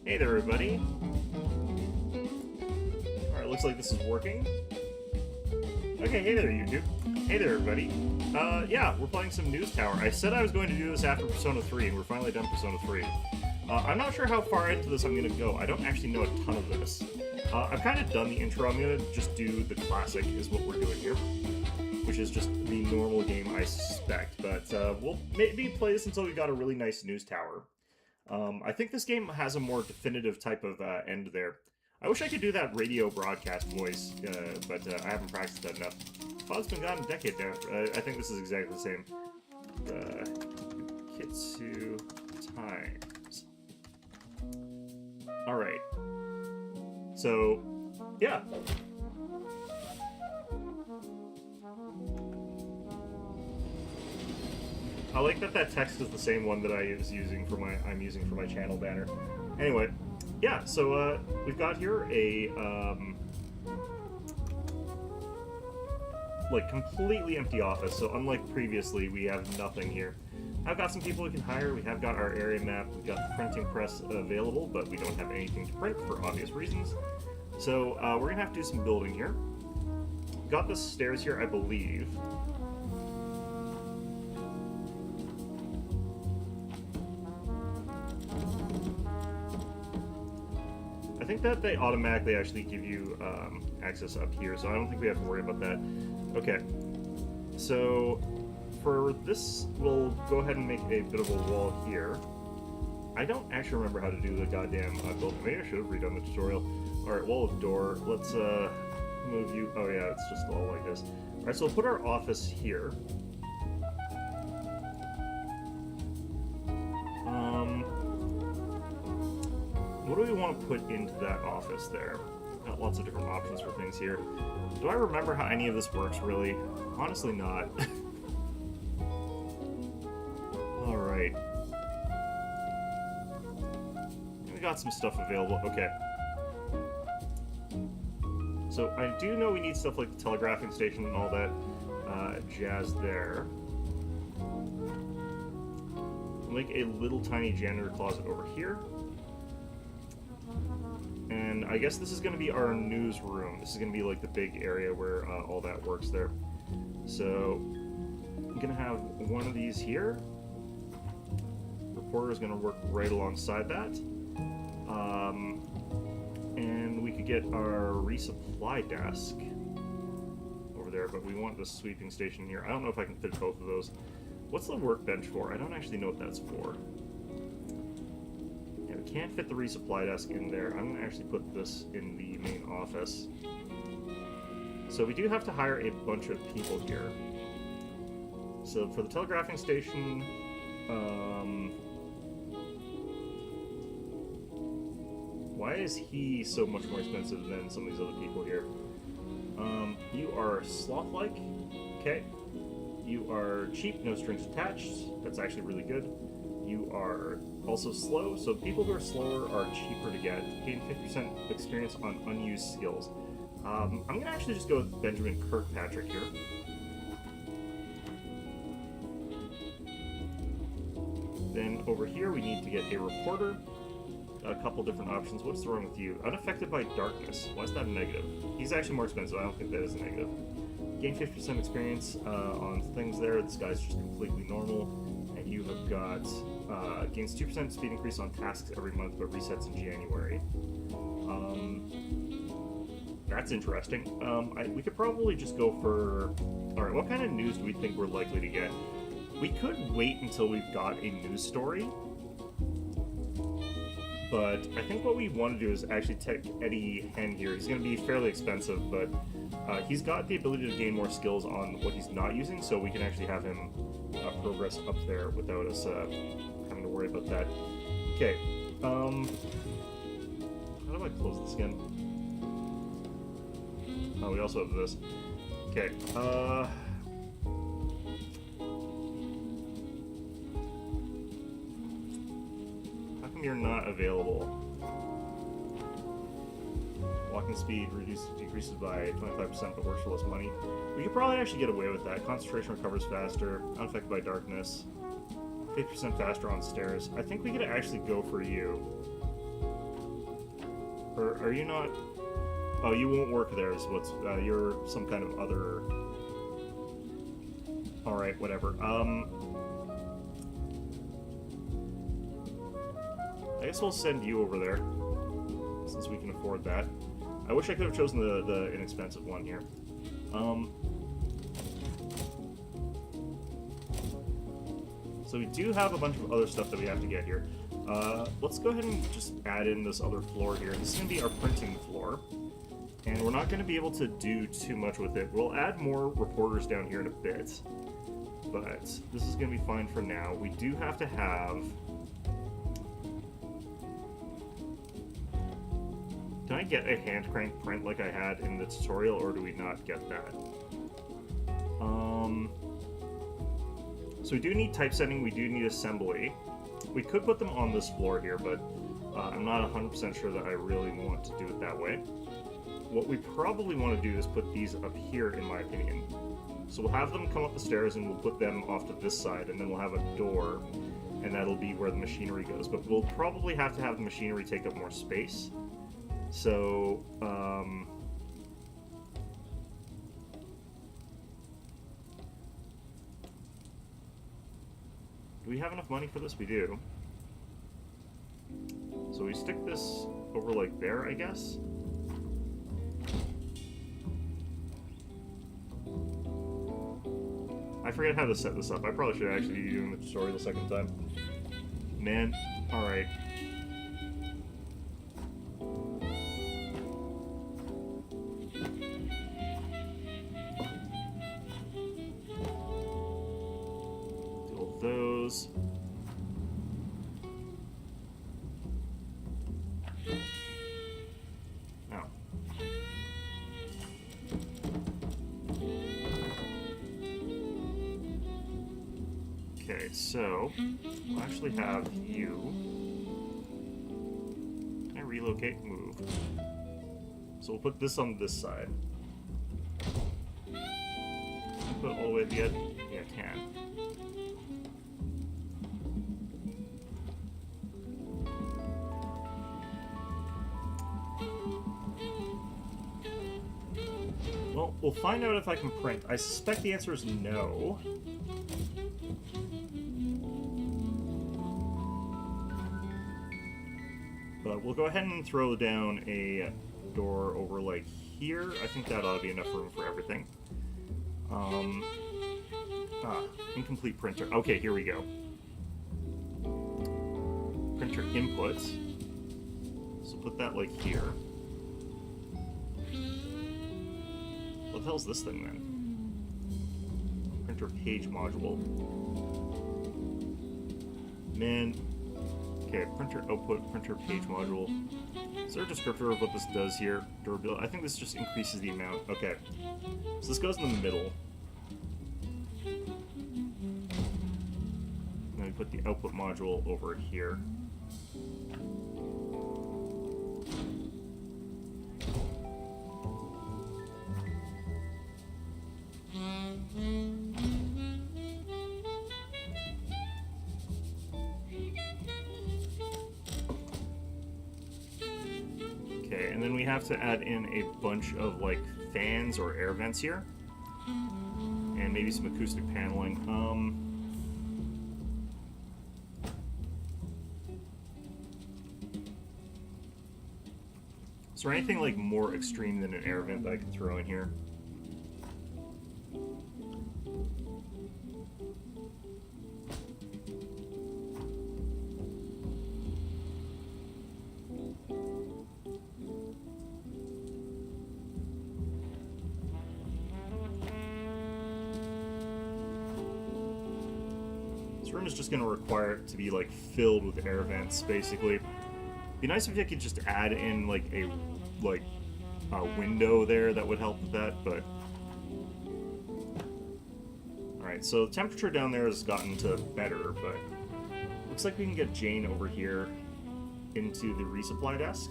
Hey there, everybody. Alright, looks like this is working. Okay, hey there, YouTube. Hey there, everybody. Yeah, we're playing some News Tower. I said I was going to do this after Persona 3, and we're finally done Persona 3. I'm not sure how far into this I'm going to go. I don't actually know a ton of this. I've kind of done the intro. I'm going to just do the classic, is what we're doing here. Which is just the normal game, I suspect. But we'll maybe play this until we got a really nice News Tower. I think this game has a more definitive type of end there. I wish I could do that radio broadcast voice, but I haven't practiced that enough. Pod's been gone a decade now. I think this is exactly the same. Yukitsu times. Alright. So, yeah. I like that text is the same one that I'm using for my channel banner. Anyway, yeah. So we've got here a like completely empty office. So unlike previously, we have nothing here. I've got some people we can hire. We have got our area map. We've got the printing press available, but we don't have anything to print for obvious reasons. So we're gonna have to do some building here. Got the stairs here, I believe. I think that they automatically actually give you access up here, so I don't think we have to worry about that. Okay, so for this, we'll go ahead and make a bit of a wall here. I don't actually remember how to do the goddamn building. Maybe I should have redone the tutorial. Alright, wall of door. Let's move you. Oh yeah, it's just all like this. Alright, so we'll put our office here. What do we want to put into that office there? Got lots of different options for things here. Do I remember how any of this works, really? Honestly, not. Alright. We got some stuff available. Okay. So, I do know we need stuff like the telegraphing station and all that jazz there. We'll make a little tiny janitor closet over here. And I guess this is going to be our newsroom. This is going to be like the big area where all that works there. So I'm going to have one of these here. Reporter is going to work right alongside that. And we could get our resupply desk over there, but we want the sweeping station here. I don't know if I can fit both of those. What's the workbench for? I don't actually know what that's for. Can't fit the resupply desk in there. I'm going to actually put this in the main office. So we do have to hire a bunch of people here. So for the telegraphing station, why is he so much more expensive than some of these other people here? You are sloth-like. Okay. You are cheap, no strings attached. That's actually really good. You are also slow, so people who are slower are cheaper to get. Gain 50% experience on unused skills. I'm going to actually just go with Benjamin Kirkpatrick here. Then over here we need to get a reporter. Got a couple different options. What's wrong with you? Unaffected by darkness. Why is that a negative? He's actually more expensive. I don't think that is a negative. Gain 50% experience on things there. This guy's just completely normal. And you have got gains 2% speed increase on tasks every month, but resets in January. That's interesting. We could probably just go for... Alright, what kind of news do we think we're likely to get? We could wait until we've got a news story. But I think what we want to do is actually take Eddie Hen here. He's going to be fairly expensive, but he's got the ability to gain more skills on what he's not using, so we can actually have him progress up there without us having to worry about that. Okay, how do I close this again? Oh, we also have this. Okay, how come you're not available? Walking speed decreases by 25% but works for less money. We could probably actually get away with that. Concentration recovers faster, unaffected by darkness. 50% faster on stairs. I think we could actually go for you. Or are you not? Oh, you won't work there. Is what's you're some kind of other. All right, whatever. I guess we'll send you over there since we can afford that. I wish I could have chosen the inexpensive one here. So we do have a bunch of other stuff that we have to get here. Let's go ahead and just add in this other floor here. This is going to be our printing floor. And we're not going to be able to do too much with it. We'll add more reporters down here in a bit. But this is going to be fine for now. We do have to have... Can I get a hand crank print like I had in the tutorial, or do we not get that? So we do need typesetting, we do need assembly. We could put them on this floor here, but I'm not 100% sure that I really want to do it that way. What we probably want to do is put these up here, in my opinion. So we'll have them come up the stairs and we'll put them off to this side, and then we'll have a door, and that'll be where the machinery goes. But we'll probably have to have the machinery take up more space. So, do we have enough money for this? We do. So we stick this over like there, I guess. I forget how to set this up. I probably should actually be doing the tutorial the second time. Man, alright. Those. Oh. Okay, so we'll actually have you. Can I relocate? Move. So we'll put this on this side. Put it all the way at the end? Yeah, I can. Well, we'll find out if I can print. I suspect the answer is no. But we'll go ahead and throw down a door over like here. I think that ought to be enough room for everything. Incomplete printer. Okay, here we go. Printer inputs. So put that like here. What the hell's this thing then? Printer page module. Man. Okay, printer output, printer page module. Is there a descriptor of what this does here? Durability. I think this just increases the amount. Okay. So this goes in the middle. Then we put the output module over here. Okay, and then we have to add in a bunch of like fans or air vents here. And maybe some acoustic paneling. Is there anything like more extreme than an air vent that I can throw in here? This room is just going to require it to be like filled with air vents, basically. Be nice if I could just add in like a window there that would help with that, but alright, so the temperature down there has gotten to better, but looks like we can get Jane over here into the resupply desk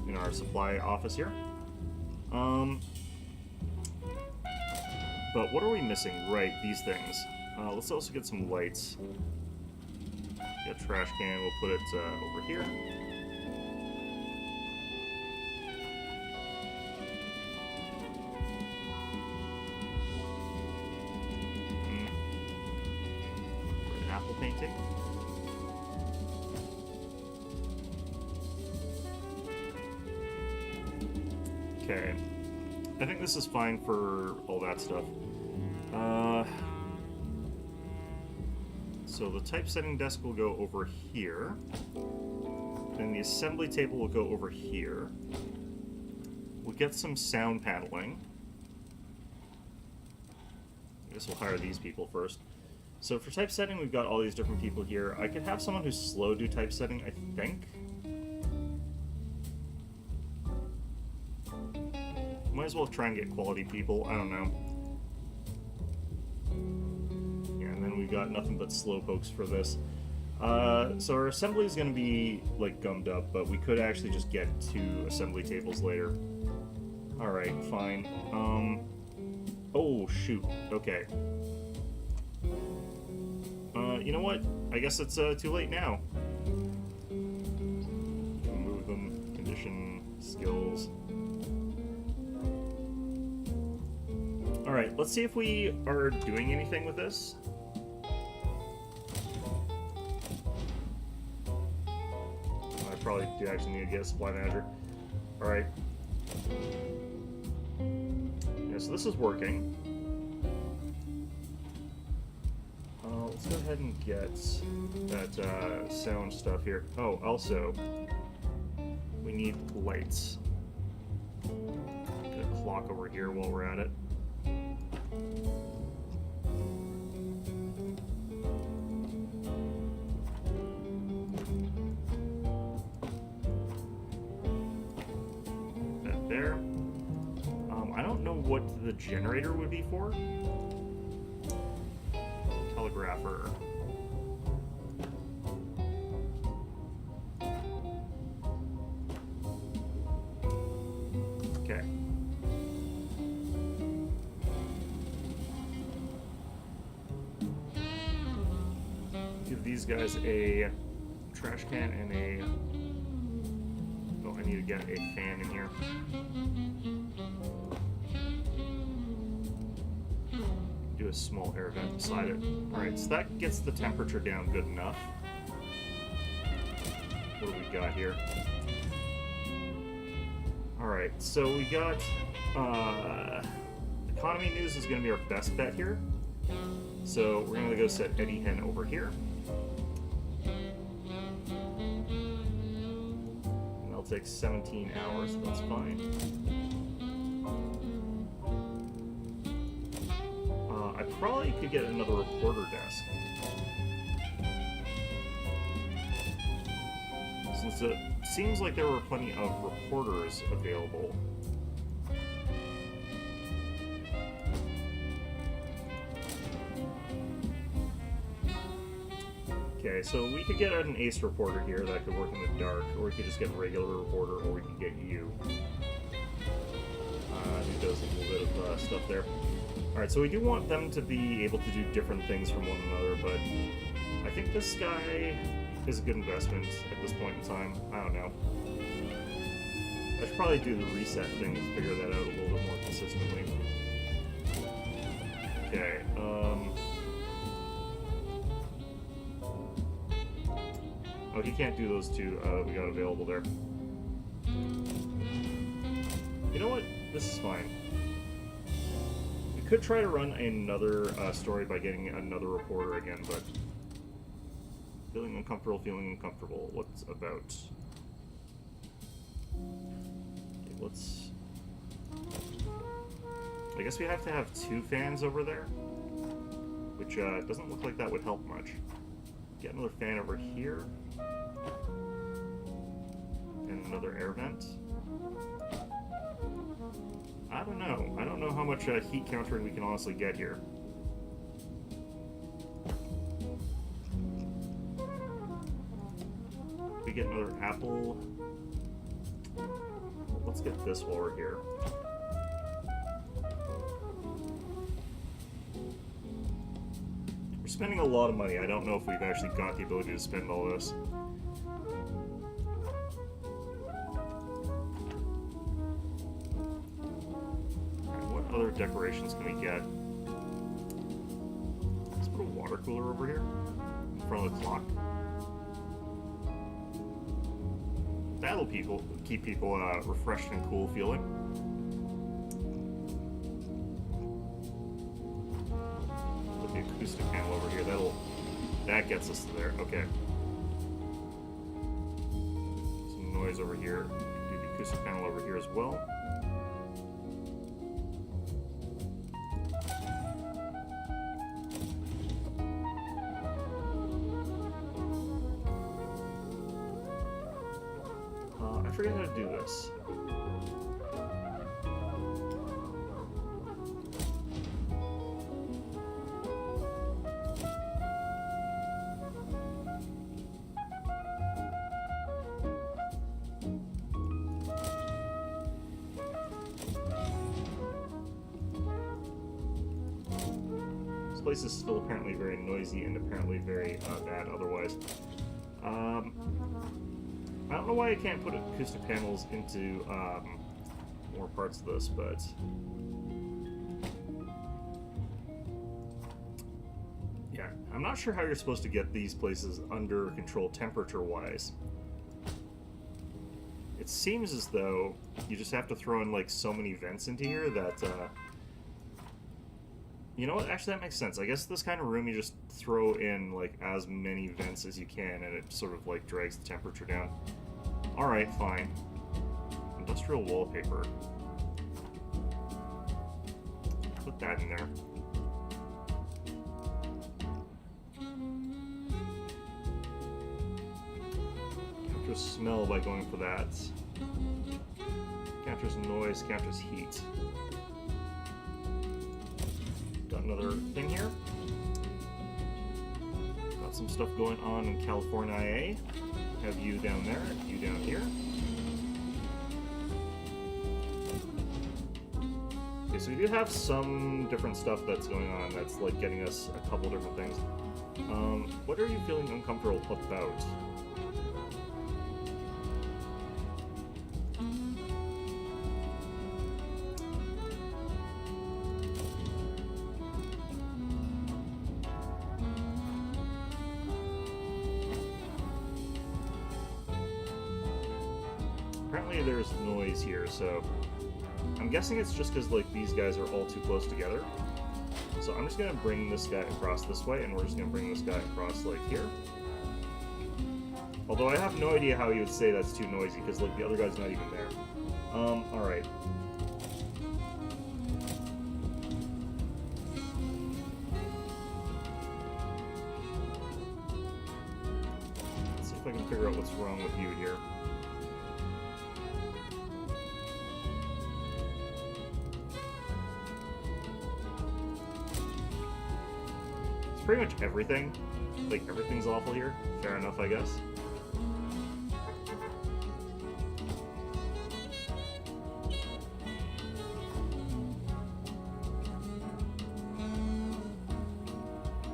in our supply office here. But what are we missing? Right, these things. Let's also get some lights. Get a trash can, we'll put it over here. Okay. I think this is fine for all that stuff. So the typesetting desk will go over here. And the assembly table will go over here. We'll get some sound paneling. I guess we'll hire these people first. So for typesetting, we've got all these different people here. I could have someone who's slow do typesetting, I think. Might as well try and get quality people. I don't know. Yeah, and then we've got nothing but slow pokes for this. So our assembly is going to be, like, gummed up, but we could actually just get 2 assembly tables later. Alright, fine. Oh, shoot. Okay. You know what? I guess it's too late now. Move them, condition, skills. Alright, let's see if we are doing anything with this. I probably do actually need to get a supply manager. Alright. Yeah, so this is working. Let's go ahead and get that sound stuff here. Oh, also, we need lights. Get a clock over here while we're at it. That there. I don't know what the generator would be for. Telegrapher. Okay. Give these guys a trash can and a... Oh, I need to get a fan in here. Do a small air vent beside it. Alright, so that gets the temperature down good enough. What do we got here? Alright, so we got economy news is going to be our best bet here. So we're going to go set Eddie Hen over here. And that'll take 17 hours, so that's fine. I probably could get another reporter desk. Since it seems like there were plenty of reporters available. Okay, so we could get an ace reporter here that could work in the dark, or we could just get a regular reporter, or we could get you. Who does a little bit of stuff there. Alright, so we do want them to be able to do different things from one another, but I think this guy is a good investment at this point in time. I don't know. I should probably do the reset thing to figure that out a little bit more consistently. Okay, oh, he can't do those two we got available there. You know what? This is fine. We could try to run another story by getting another reporter again, but... feeling uncomfortable. What's about? Okay, let's... I guess we have to have 2 fans over there, which doesn't look like that would help much. Get another fan over here. And another air vent. I don't know. I don't know how much heat countering we can honestly get here. We get another apple. Let's get this while we're here. We're spending a lot of money. I don't know if we've actually got the ability to spend all this. Other decorations can we get? Let's put a water cooler over here in front of the clock. That'll keep people refreshed and cool feeling. gets us to there. Okay. Some noise over here. Do the acoustic panel over here as well. I forget how to do this. This place is still apparently very noisy and apparently very bad otherwise. I don't know why I can't put acoustic panels into more parts of this, but yeah, I'm not sure how you're supposed to get these places under control temperature-wise. It seems as though you just have to throw in like so many vents into here that you know what? Actually, that makes sense. I guess this kind of room you just throw in like as many vents as you can, and it sort of like drags the temperature down. Alright, fine. Industrial wallpaper. Put that in there. Captures smell by going for that. Captures noise, captures heat. Got another thing here. Got some stuff going on in California. Have you down there, you down here. Okay, so we do have some different stuff that's going on that's like getting us a couple different things. What are you feeling uncomfortable about? Apparently there's noise here, so I'm guessing it's just because like these guys are all too close together. So I'm just gonna bring this guy across this way, and we're just gonna bring this guy across like here. Although I have no idea how you would say that's too noisy, because like the other guy's not even there. Alright. Let's see if I can figure out what's wrong with you here. Pretty much everything. Like, everything's awful here. Fair enough, I guess.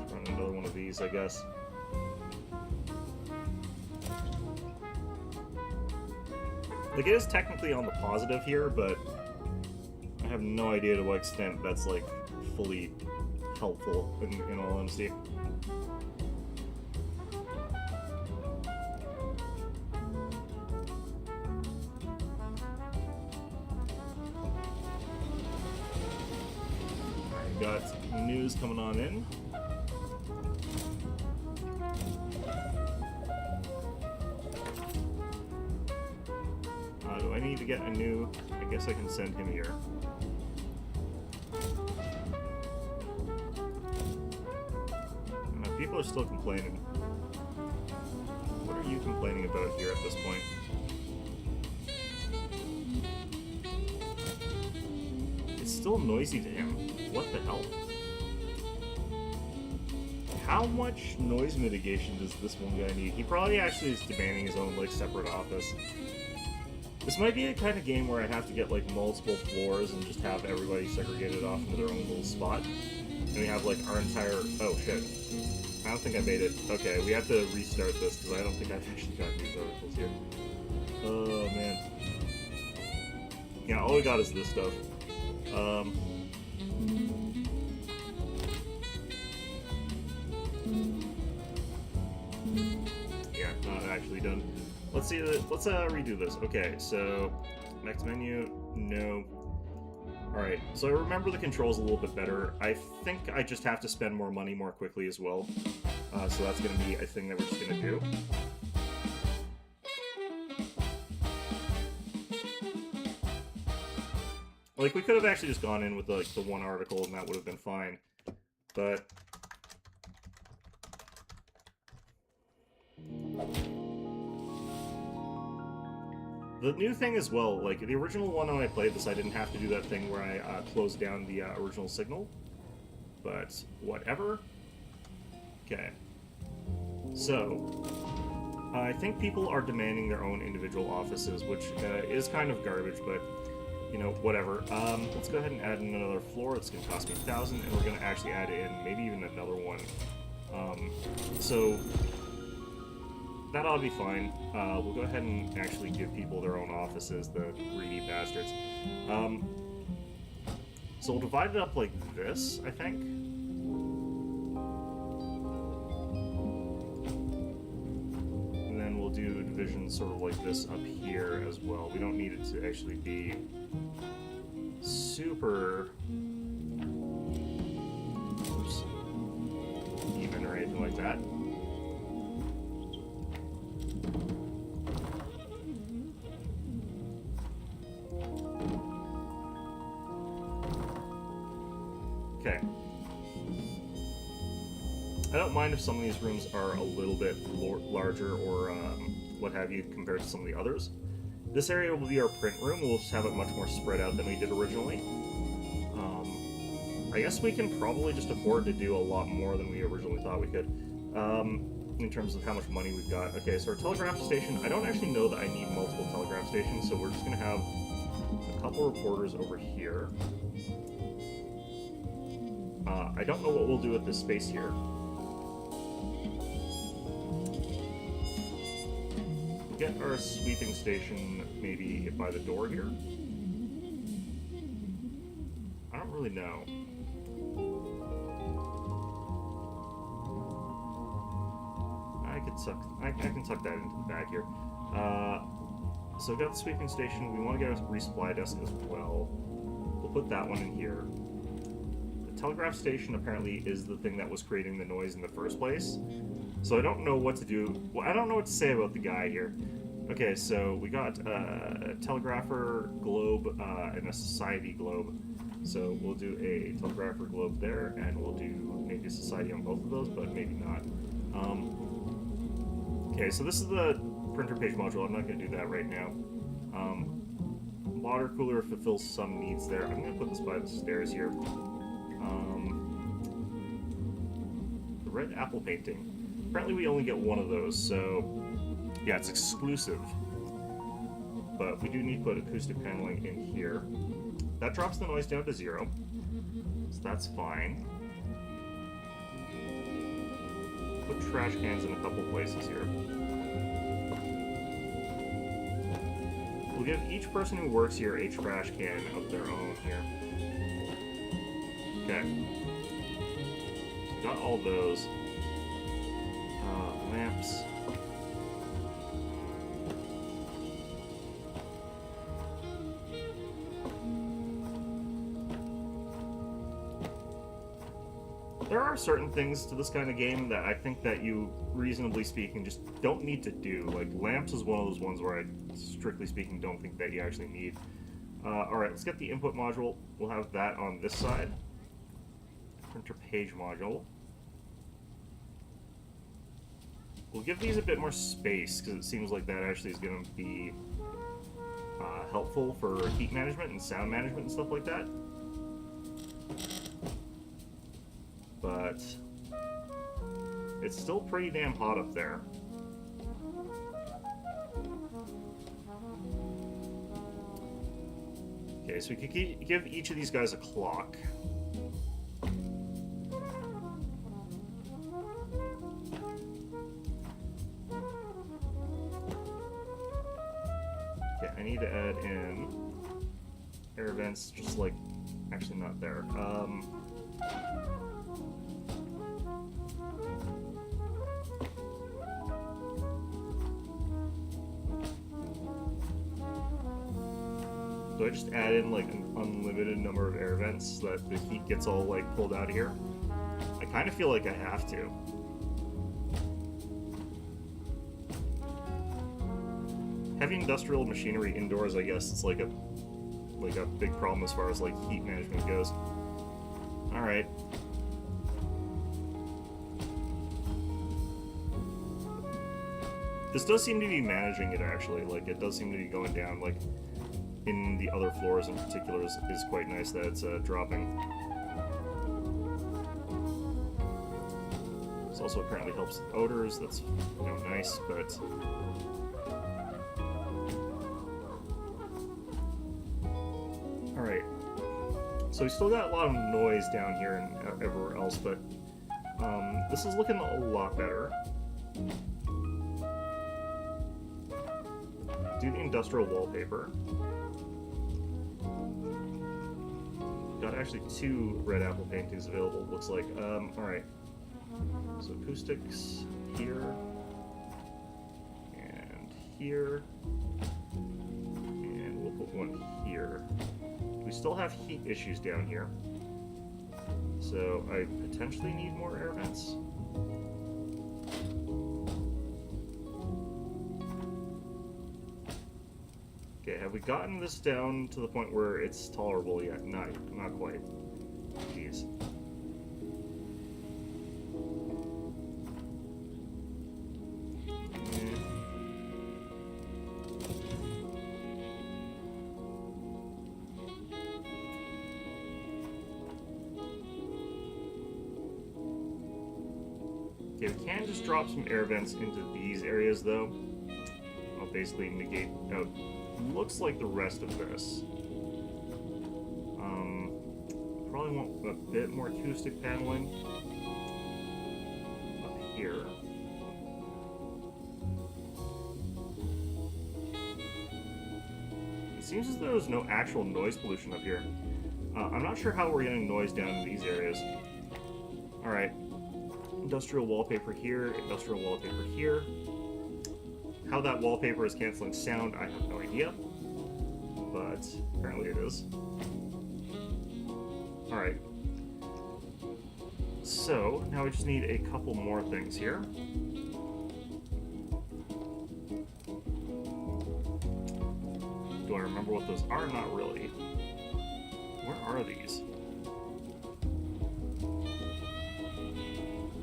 Run another one of these, I guess. Like, it is technically on the positive here, but I have no idea to what extent that's, like, fully helpful, in all honesty. Alright, got news coming on in. Do I need to get a new... I guess I can send him here. People are still complaining. What are you complaining about here at this point? It's still noisy to him. What the hell? How much noise mitigation does this one guy need? He probably actually is demanding his own, like, separate office. This might be a kind of game where I have to get, like, multiple floors and just have everybody segregated off into their own little spot. And we have, like, our entire... Oh, shit. I don't think I made it. Okay, we have to restart this, because I don't think I've actually got these articles here. Oh, man. Yeah, all we got is this stuff. Yeah, not actually done. Let's see, let's redo this. Okay, so, next menu, no. Alright, so I remember the controls a little bit better. I think I just have to spend more money more quickly as well. So that's going to be a thing that we're just going to do. Like, we could have actually just gone in with, like, the one article, and that would have been fine. But... the new thing as well, like, the original one when I played this, I didn't have to do that thing where I closed down the original signal. But, whatever. Okay. So, I think people are demanding their own individual offices, which is kind of garbage, but, you know, whatever. Let's go ahead and add in another floor. It's going to cost me 1,000, and we're going to actually add in maybe even another one. So, that ought to be fine. We'll go ahead and actually give people their own offices, the greedy bastards. So we'll divide it up like this, I think. And then we'll do divisions sort of like this up here as well. We don't need it to actually be super even or anything like that. Okay. I don't mind if some of these rooms are a little bit larger or what have you compared to some of the others. This area will be our print room. We'll just have it much more spread out than we did originally. I guess we can probably just afford to do a lot more than we originally thought we could in terms of how much money we've got. Okay, so our telegraph station, I don't actually know that I need multiple telegraph stations, so we're just going to have a couple reporters over here. I don't know what we'll do with this space here. Get our sweeping station maybe by the door here. I don't really know. I can tuck that into the back here. So we've got the sweeping station. We want to get a resupply desk as well. We'll put that one in here. Telegraph station apparently is the thing that was creating the noise in the first place. So I don't know what to do. Well, I don't know what to say about the guy here. Okay, so we got a telegrapher globe and a society globe. So we'll do a telegrapher globe there, and we'll do maybe a society on both of those, but maybe not. Okay, so this is the printer page module. I'm not going to do that right now. Water cooler fulfills some needs there. I'm going to put this by the stairs here. The red apple painting. Apparently we only get one of those, so yeah, it's exclusive. But we do need to put acoustic paneling in here. That drops the noise down to 0, so that's fine. Put trash cans in a couple places here. We'll give each person who works here a trash can of their own here. Okay. Got all those. Lamps. There are certain things to this kind of game that I think that you, reasonably speaking, just don't need to do. Like, lamps is one of those ones where I, strictly speaking, don't think that you actually need. Alright, let's get the input module. We'll have that on this side. Printer page module. We'll give these a bit more space, because it seems like that actually is going to be helpful for heat management and sound management and stuff like that. But it's still pretty damn hot up there. Okay, so we could give each of these guys a clock. Okay, I need to add in air vents, just like, actually not there. Do I just add in like an unlimited number of air vents so that the heat gets all like pulled out of here? I kind of feel like I have to. heavy industrial machinery indoors, I guess it's like a big problem as far as like heat management goes. All right. This does seem to be managing it, actually. Like, it does seem to be going down. Like, in the other floors in particular is quite nice that it's dropping. This also apparently helps with odors. That's, you know, nice, but... Alright. So we still got a lot of noise down here and everywhere else, but this is looking a lot better. Do the industrial wallpaper. Got actually 2 red apple paintings available, looks like. Alright. So acoustics here. And here. And we'll put one here. We still have heat issues down here. So I potentially need more air vents. Okay, have we gotten this down to the point where it's tolerable yet? Not quite. Jeez. Okay, we can just drop some air vents into these areas, though. I'll basically negate out. Looks like the rest of this. Probably want a bit more acoustic paneling up here. It seems as though there's no actual noise pollution up here. I'm not sure how we're getting noise down in these areas. Alright. Industrial wallpaper here, industrial wallpaper here. How that wallpaper is canceling sound, I have no idea. But apparently it is. Alright. So, now we just need a couple more things here. Do I remember what those are? Not really. Where are these?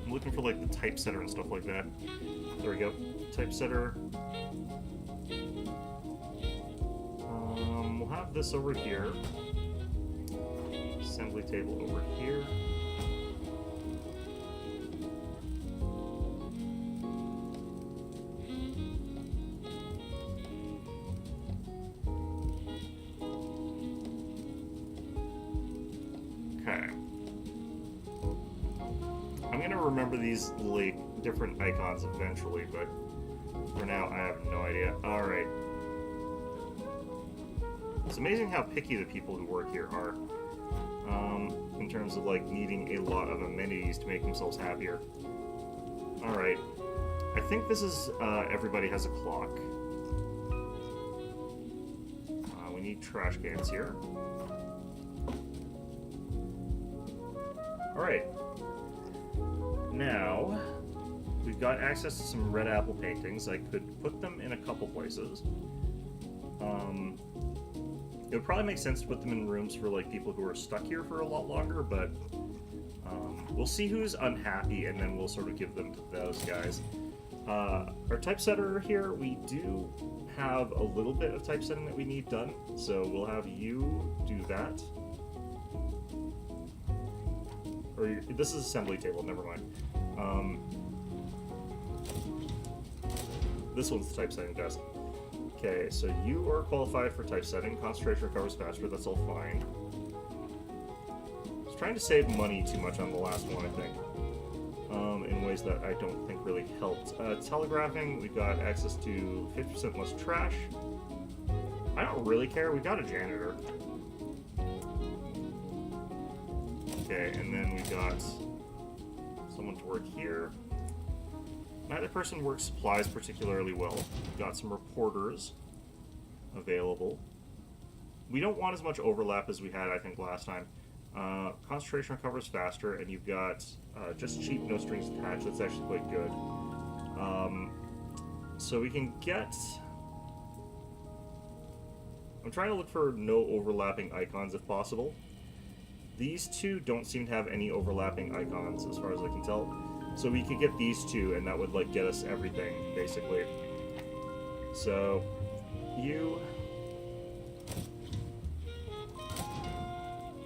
I'm looking for like the typesetter and stuff like that. There we go. Typesetter. We'll have this over here. Assembly table over here. Okay. I'm gonna remember these like different icons eventually, but for now I have no idea. Alright. It's amazing how picky the people who work here are. In terms of like needing a lot of amenities to make themselves happier. Alright. I think this is everybody has a clock. We need trash cans here. Alright. Now, we've got access to some red apple paintings. I could put them in a couple places. It would probably make sense to put them in rooms for like people who are stuck here for a lot longer, but we'll see who's unhappy and then we'll sort of give them to those guys. Our typesetter here, we do have a little bit of typesetting that we need done, so we'll have you do that. Or this is assembly table, never mind. This one's the typesetting desk. Okay, so you are qualified for typesetting. Concentration recovers faster, that's all fine. I was trying to save money too much on the last one, I think. In ways that I don't think really helped. Telegraphing, we've got access to 50% less trash. I don't really care, we got a janitor. Okay, and then we got someone to work here. Neither person works supplies particularly well. We've got some reporters available. We don't want as much overlap as we had, I think, last time. Concentration recovers faster, and you've got just cheap, no strings attached. That's actually quite good. So we can get I'm trying to look for no overlapping icons if possible. These two don't seem to have any overlapping icons as far as I can tell. So we could get these two and that would like get us everything, basically. So, you...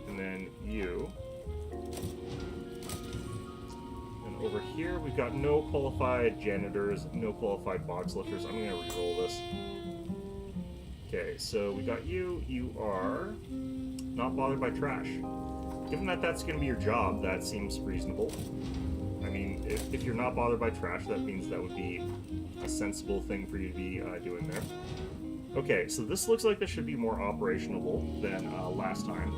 and then you... and over here we've got no qualified janitors, no qualified box lifters. I'm gonna re-roll this. Okay, so we got you. You are not bothered by trash. Given that that's going to be your job, that seems reasonable. I mean, if you're not bothered by trash, that means that would be a sensible thing for you to be doing there. Okay, so this looks like this should be more operational than last time.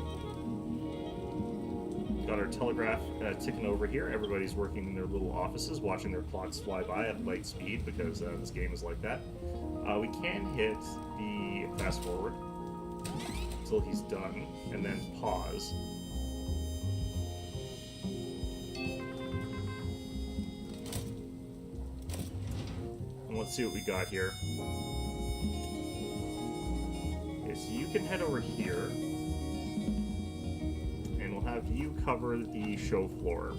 Got our telegraph ticking over here. Everybody's working in their little offices, watching their clocks fly by at light speed because this game is like that. We can hit the fast forward until he's done, and then pause. And let's see what we got here. Okay, so you can head over here, and we'll have you cover the show floor.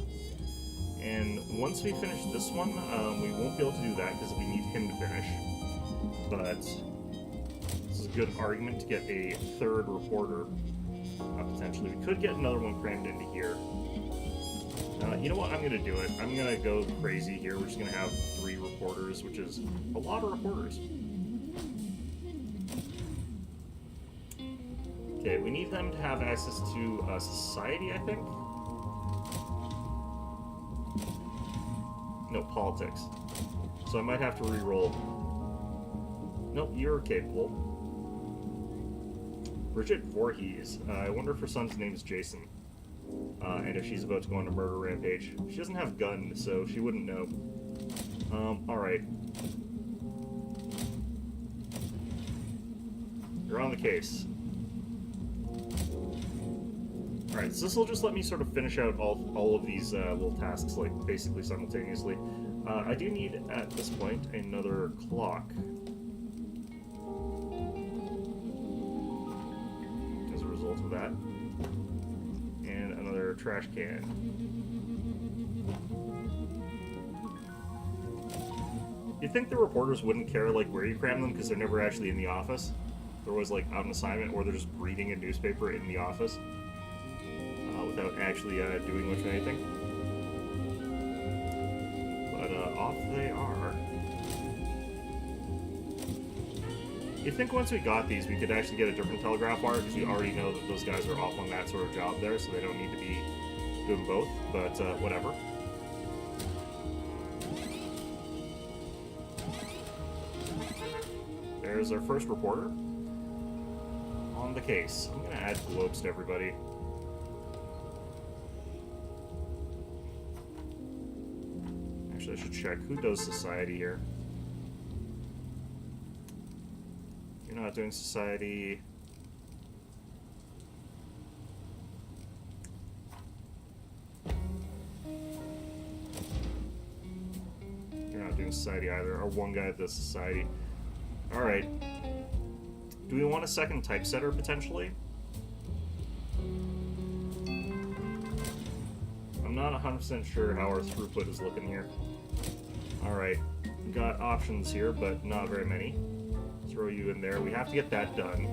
And once we finish this one, we won't be able to do that because we need him to finish. But this is a good argument to get a third reporter, potentially. We could get another one crammed into here. You know what? I'm going to do it. I'm going to go crazy here. We're just going to have 3 reporters, which is a lot of reporters. Okay, we need them to have access to society, I think. No, politics. So I might have to re-roll. Nope, you're capable. Bridget Voorhees. I wonder if her son's name is Jason. And if she's about to go on a murder rampage. She doesn't have a gun, so she wouldn't know. Alright. You're on the case. Alright, so this will just let me sort of finish out all of these little tasks, like, basically simultaneously. I do need, at this point, another clock. As a result of that. And another trash can. You'd think the reporters wouldn't care, like, where you cram them, because they're never actually in the office. They're always, like, out on assignment, or they're just reading a newspaper in the office. Without actually doing much of anything. But off they are. You'd think once we got these, we could actually get a different telegraph wire, because we already know that those guys are off on that sort of job there, so they don't need to be doing both, but whatever. There's our first reporter. On the case. I'm going to add globes to everybody. Actually, I should check. Who does society here? You're not doing society. You're not doing society either. Or one guy that does society. Alright. Do we want a second typesetter, potentially? I'm not 100% sure how our throughput is looking here. Alright. We've got options here, but not very many. Throw you in there. We have to get that done.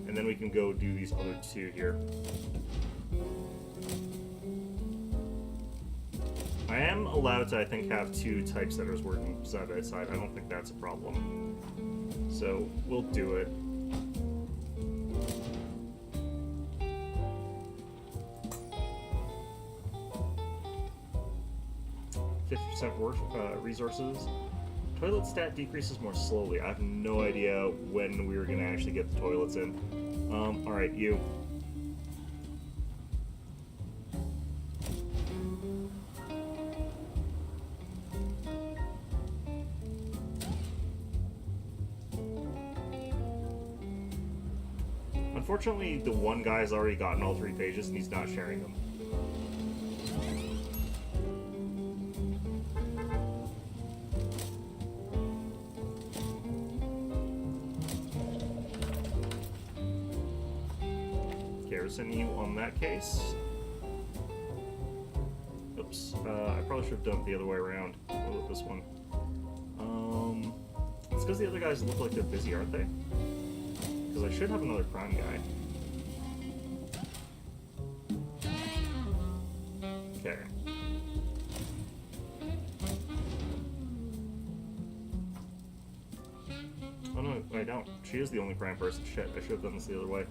And then we can go do these other 2 here. I am allowed to, I think, have 2 typesetters working side by side. I don't think that's a problem. So, we'll do it. 50% work resources. Toilet stat decreases more slowly. I have no idea when we were going to actually get the toilets in. Alright, you. Unfortunately, the one guy's already gotten all 3 pages and he's not sharing them. Okay, we're sending you on that case. Oops, I probably should have done it the other way around. What about this one? It's because the other guys look like they're busy, aren't they? Because I should have another crime guy. Okay. Oh no, I don't. She is the only crime person. Shit, I should have done this the other way.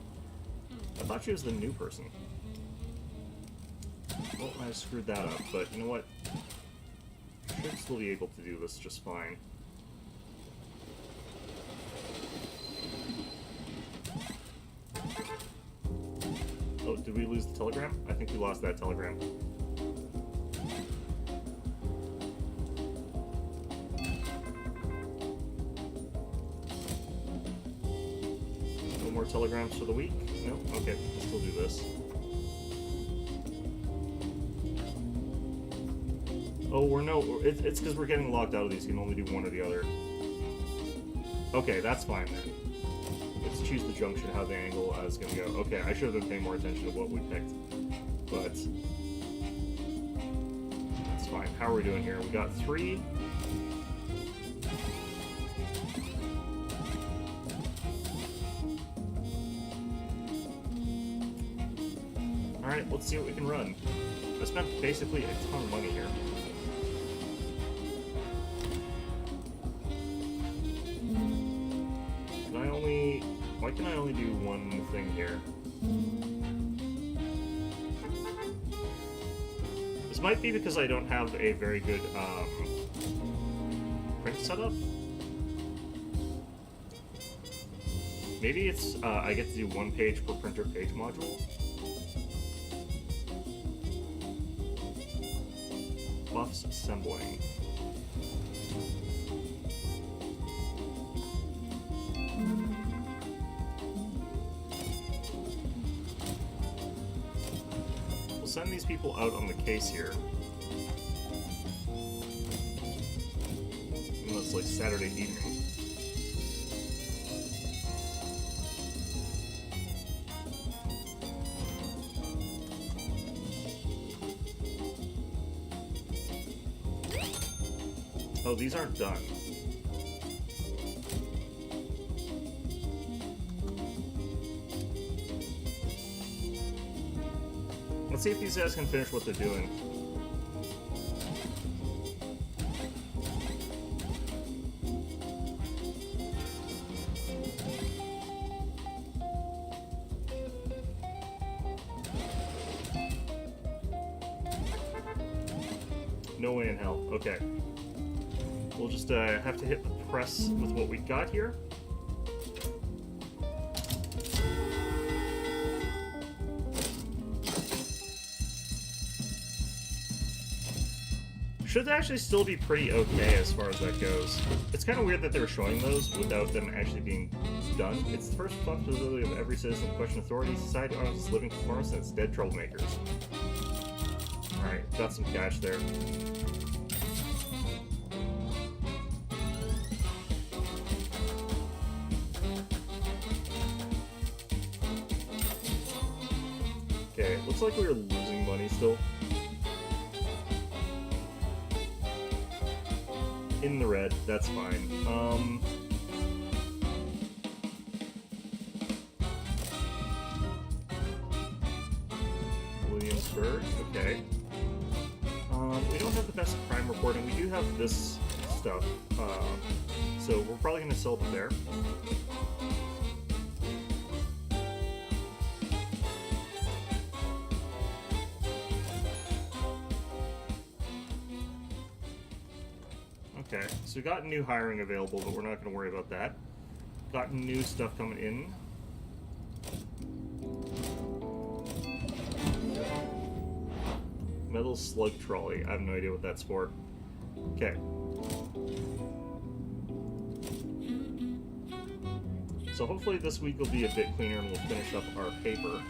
I thought she was the new person. Well, I screwed that up, but you know what? I should still be able to do this just fine. Oh, did we lose the telegram? I think we lost that telegram. No more telegrams for the week? No? Okay, we'll still do this. Oh, it's because we're getting locked out of these. You can only do one or the other. Okay, that's fine then. Let's choose the junction, how the angle is going to go. Okay, I should have been paying more attention to what we picked. But it's fine. How are we doing here? We got 3. Alright, let's see what we can run. I spent basically a ton of money here. Why can I only do one thing here? This might be because I don't have a very good print setup. Maybe it's I get to do 1 page per printer page module. Buffs assembling. Send these people out on the case here. Even though it's like Saturday evening. Oh, these aren't done. Let's see if these guys can finish what they're doing. No way in hell. Okay. We'll just have to hit the press with what we got here. Should actually still be pretty okay as far as that goes. It's kind of weird that they were showing those without them actually being done. It's the first responsibility of every citizen to question authority. Society honors its living performance and its dead troublemakers. Alright, got some cash there. Okay, looks like we were losing money still. In the red, that's fine. Williamsburg, okay. We don't have the best crime reporting. We do have this stuff, so we're probably going to sell it there. Okay, so we got new hiring available, but we're not going to worry about that. Got new stuff coming in. Metal slug trolley. I have no idea what that's for. Okay. So hopefully this week will be a bit cleaner and we'll finish up our paper.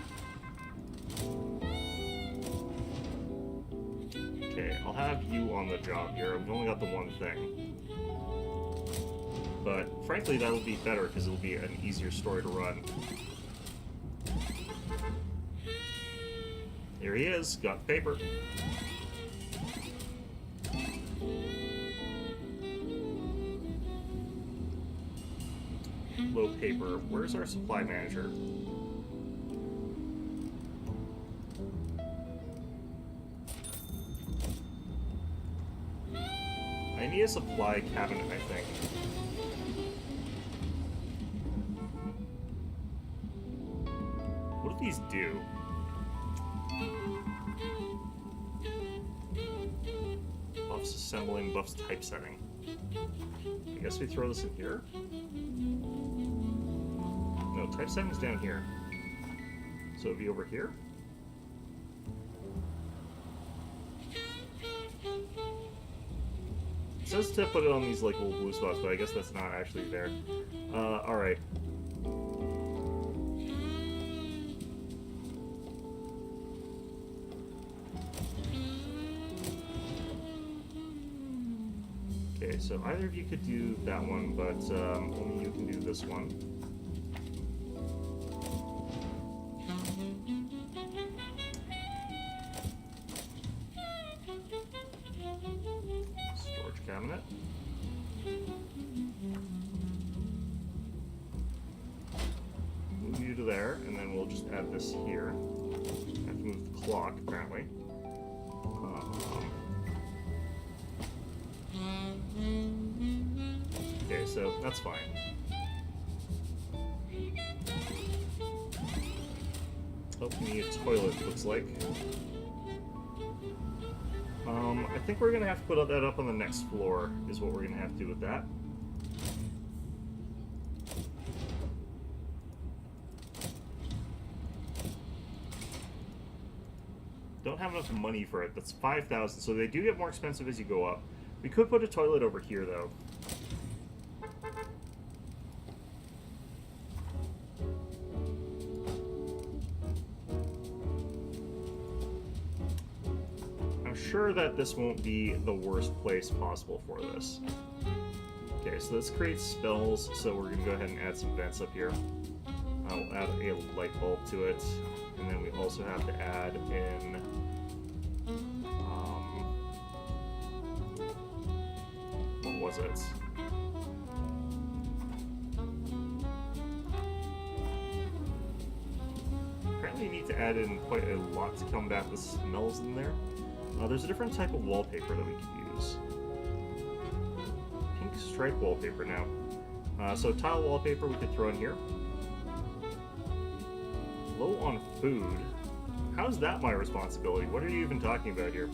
Okay, I'll have you on the job here. We've only got the one thing. But frankly, that'll be better because it'll be an easier story to run. Here he is. Got the paper. Low paper. Where's our supply manager? I need a supply cabinet, I think. What do these do? Buffs assembling, buffs typesetting. I guess we throw this in here? No, typesetting's down here. So it'd be over here? It says to put it on these like little blue spots, but I guess that's not actually there. Alright. Okay, so either of you could do that one, but only you can do this one. Storage cabinet. Move you to there, and then we'll just add this here. I have to move the clock, apparently. Okay, so that's fine. Oh, we need a toilet, looks like. I think we're gonna have to put that up on the next floor, is what we're gonna have to do with that. Don't have enough money for it. That's 5,000, so they do get more expensive as you go up. We could put a toilet over here, though. I'm sure that this won't be the worst place possible for this. Okay, so this creates spells, so we're going to go ahead and add some vents up here. I'll add a light bulb to it, and then we also have to add in... what was it? Apparently you need to add in quite a lot to combat the smells in there. There's a different type of wallpaper that we could use. Pink stripe wallpaper now. So tile wallpaper we could throw in here. Low on food. How's that my responsibility? What are you even talking about here?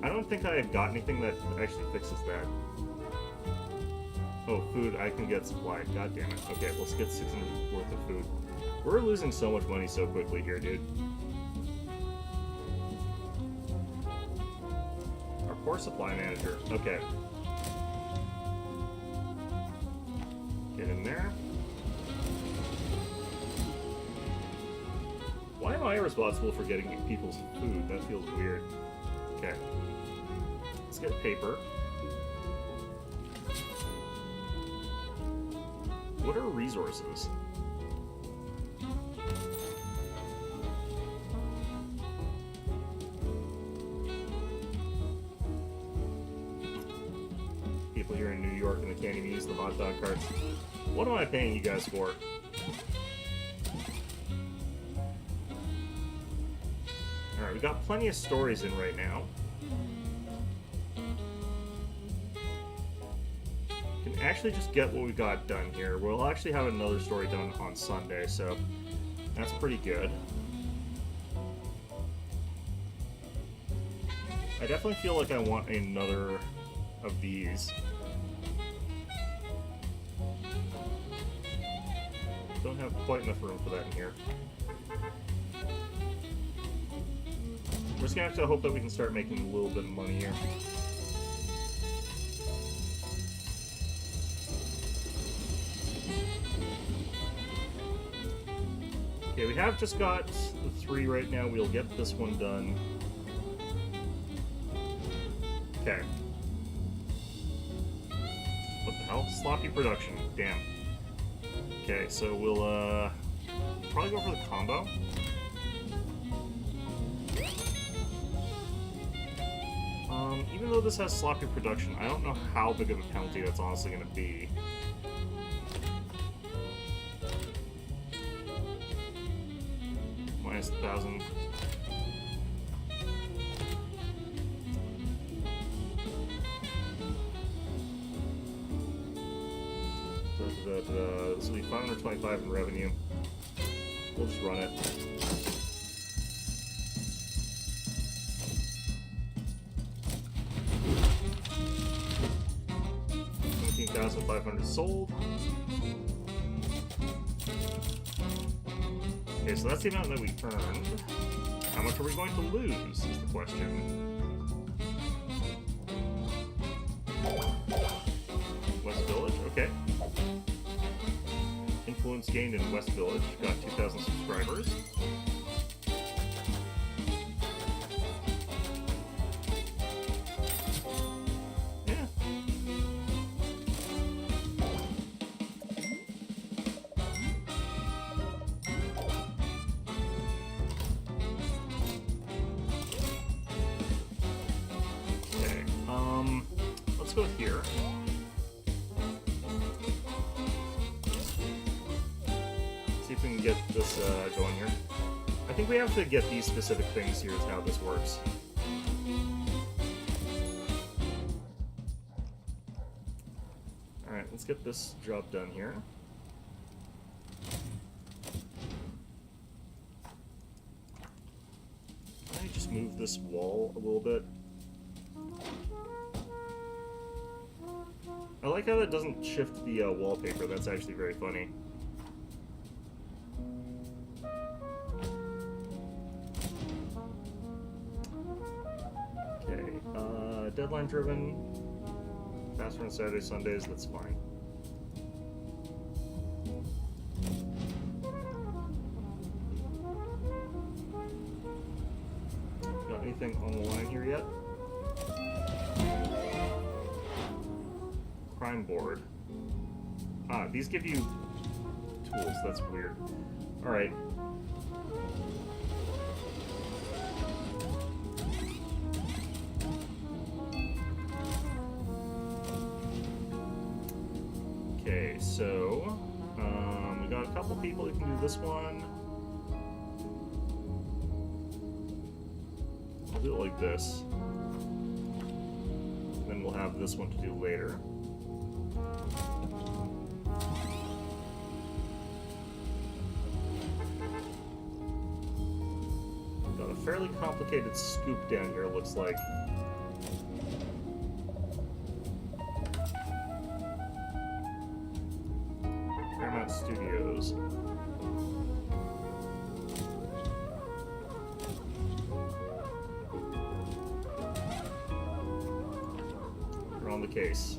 I don't think I have got anything that actually fixes that. Oh, food, I can get supplied. God damn it. Okay, let's get 600 worth of food. We're losing so much money so quickly here, dude. Our poor supply manager. Okay. Get in there. Why am I responsible for getting people's food? That feels weird. Okay. Let's get paper. What are resources? People here in New York and they can't even use the hot dog carts. What am I paying you guys for? Alright, we got plenty of stories in right now. Can actually just get what we got done here. We'll actually have another story done on Sunday, so that's pretty good. I definitely feel like I want another of these. Don't have quite enough room for that in here. We're just gonna have to hope that we can start making a little bit of money here. Okay, we have just got the 3 right now. We'll get this one done. Okay. What the hell? Sloppy production. Damn. Okay, so we'll probably go for the combo. Even though this has sloppy production, I don't know how big of a penalty that's honestly going to be. Minus 1,000. This will be 525 in revenue. We'll just run it. 17,500 sold. Okay, so that's the amount that we earned. How much are we going to lose, is the question. West Village, okay. Influence gained in West Village, got 2,000 subscribers. Yeah. Okay, let's go here. See if we can get this going here. I think we have to get these specific things here is how this works. Alright, let's get this job done here. Can I just move this wall a little bit? I like how that doesn't shift the wallpaper, that's actually very funny. Deadline driven, faster on Saturdays, Sundays, that's fine. Got anything on the line here yet? Crime board. Ah, these give you tools, that's weird. Alright. Okay, so we got a couple people who can do this one. I'll do it like this. Then we'll have this one to do later. Got a fairly complicated scoop down here, looks like. Studios. We're on the case.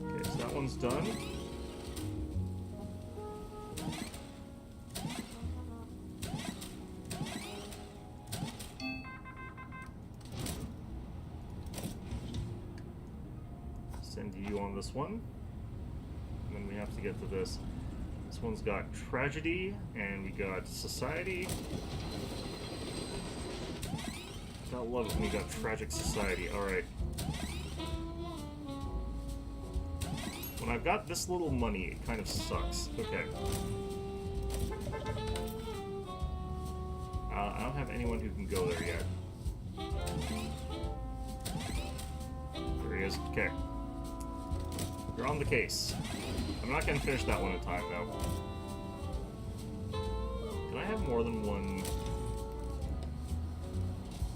Okay, so that one's done. Send you on this one. And then we have to get to this. This one's got tragedy, and we got society. Gotta love it when we got tragic society. Alright. When I've got this little money, it kind of sucks. Okay. I don't have anyone who can go there yet. There he is. Okay. You're on the case. I'm not going to finish that one in time, though. Can I have more than one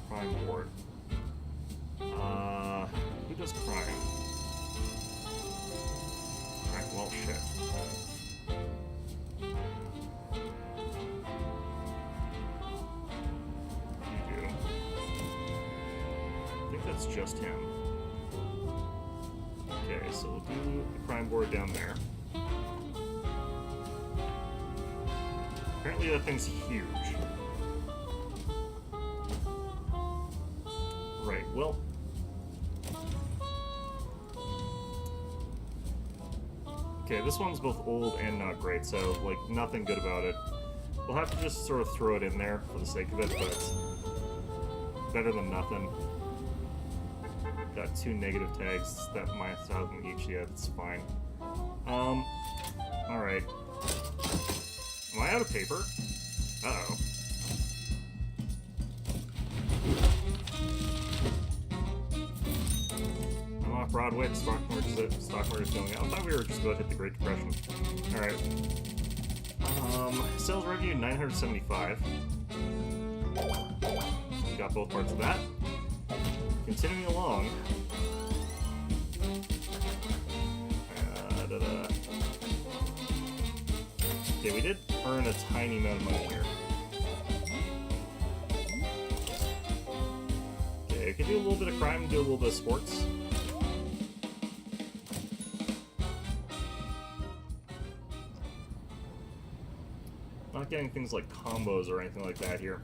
crime board? Who does crime? Alright, well, shit. You do. I think that's just him. Okay, so we'll do the crime board down there. Apparently that thing's huge. Right, well. Okay, this one's both old and not great, so, like, nothing good about it. We'll have to just sort of throw it in there for the sake of it, but it's better than nothing. Got 2 negative tags that might have them each yet, it's fine. Alright. Am I out of paper? Uh-oh. I'm off Broadway, the stock market's going out. I thought we were just about to hit the Great Depression. Alright. Sales revenue, 975. Got both parts of that. Continuing along. Okay, we did earn a tiny amount of money here. Okay, I could do a little bit of crime and do a little bit of sports. Not getting things like combos or anything like that here.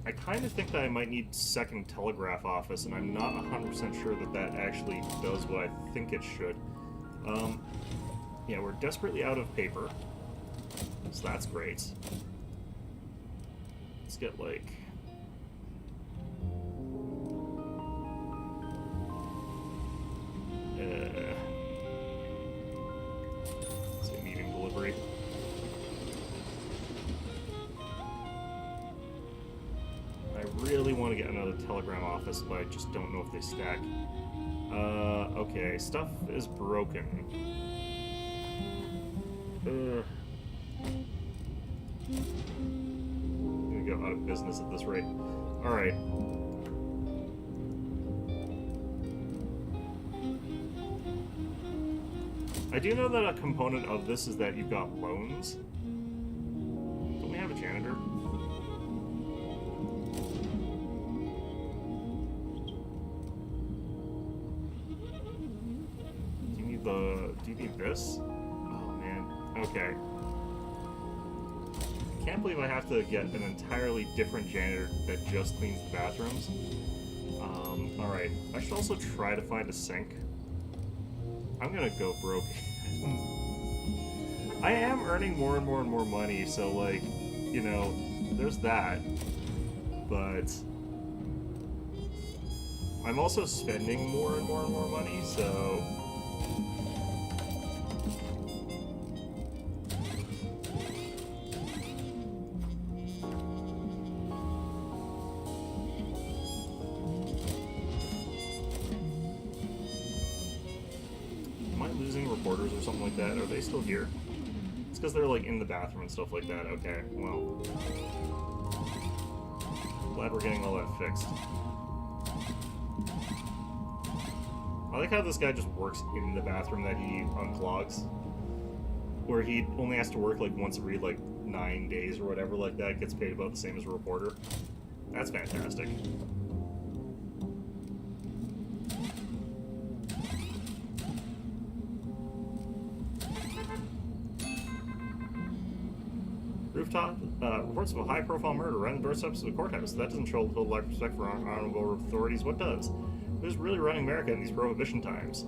I kind of think that I might need second telegraph office, and I'm not 100% sure that that actually does what I think it should. Yeah, we're desperately out of paper, so that's great. Let's get, like... let's say medium delivery. I really want to get another telegram office, but I just don't know if they stack. Okay, stuff is broken. I'm gonna go out of business at this rate. Alright. I do know that a component of this is that you've got loans. Don't we have a janitor? Do you need this? Oh man. Okay. Can't believe I have to get an entirely different janitor that just cleans the bathrooms. Alright. I should also try to find a sink. I'm gonna go broke. I am earning more and more and more money, so, like, you know, there's that. But I'm also spending more and more and more money, so... reporters or something like that. Are they still here? It's because they're like in the bathroom and stuff like that. Okay, well. Glad we're getting all that fixed. I like how this guy just works in the bathroom that he unclogs. Where he only has to work like once every like 9 days or whatever like that. Gets paid about the same as a reporter. That's fantastic. Rooftop reports of a high-profile murder right on the doorsteps of the courthouse. That doesn't show a little lack of respect for honorable authorities. What does? Who's really running America in these prohibition times?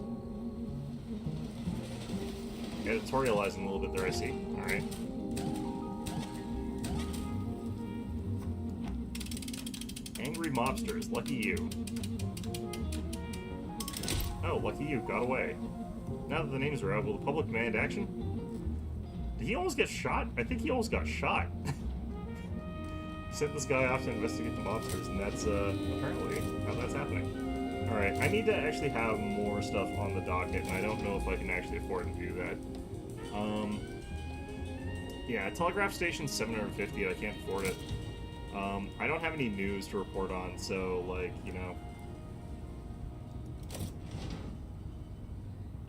Editorializing a little bit there, I see. Alright. Angry mobsters. Lucky you. Oh, lucky you. Got away. Now that the names are out, will the public demand action? Did he almost get shot? I think he almost got shot. Sent this guy off to investigate the mobsters, and that's apparently how that's happening. Alright, I need to actually have more stuff on the docket, and I don't know if I can actually afford to do that. Yeah, telegraph station 750, I can't afford it. I don't have any news to report on, so, like, you know...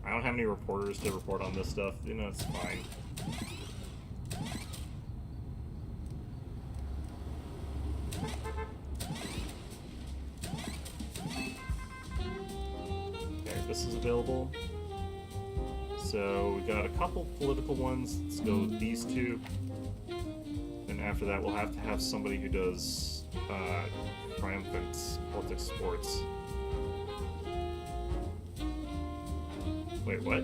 I don't have any reporters to report on this stuff. You know, it's fine. Okay, this is available. So we got a couple political ones. Let's go with these two. Then after that, we'll have to have somebody who does Triumphant Politics Sports. Wait, what?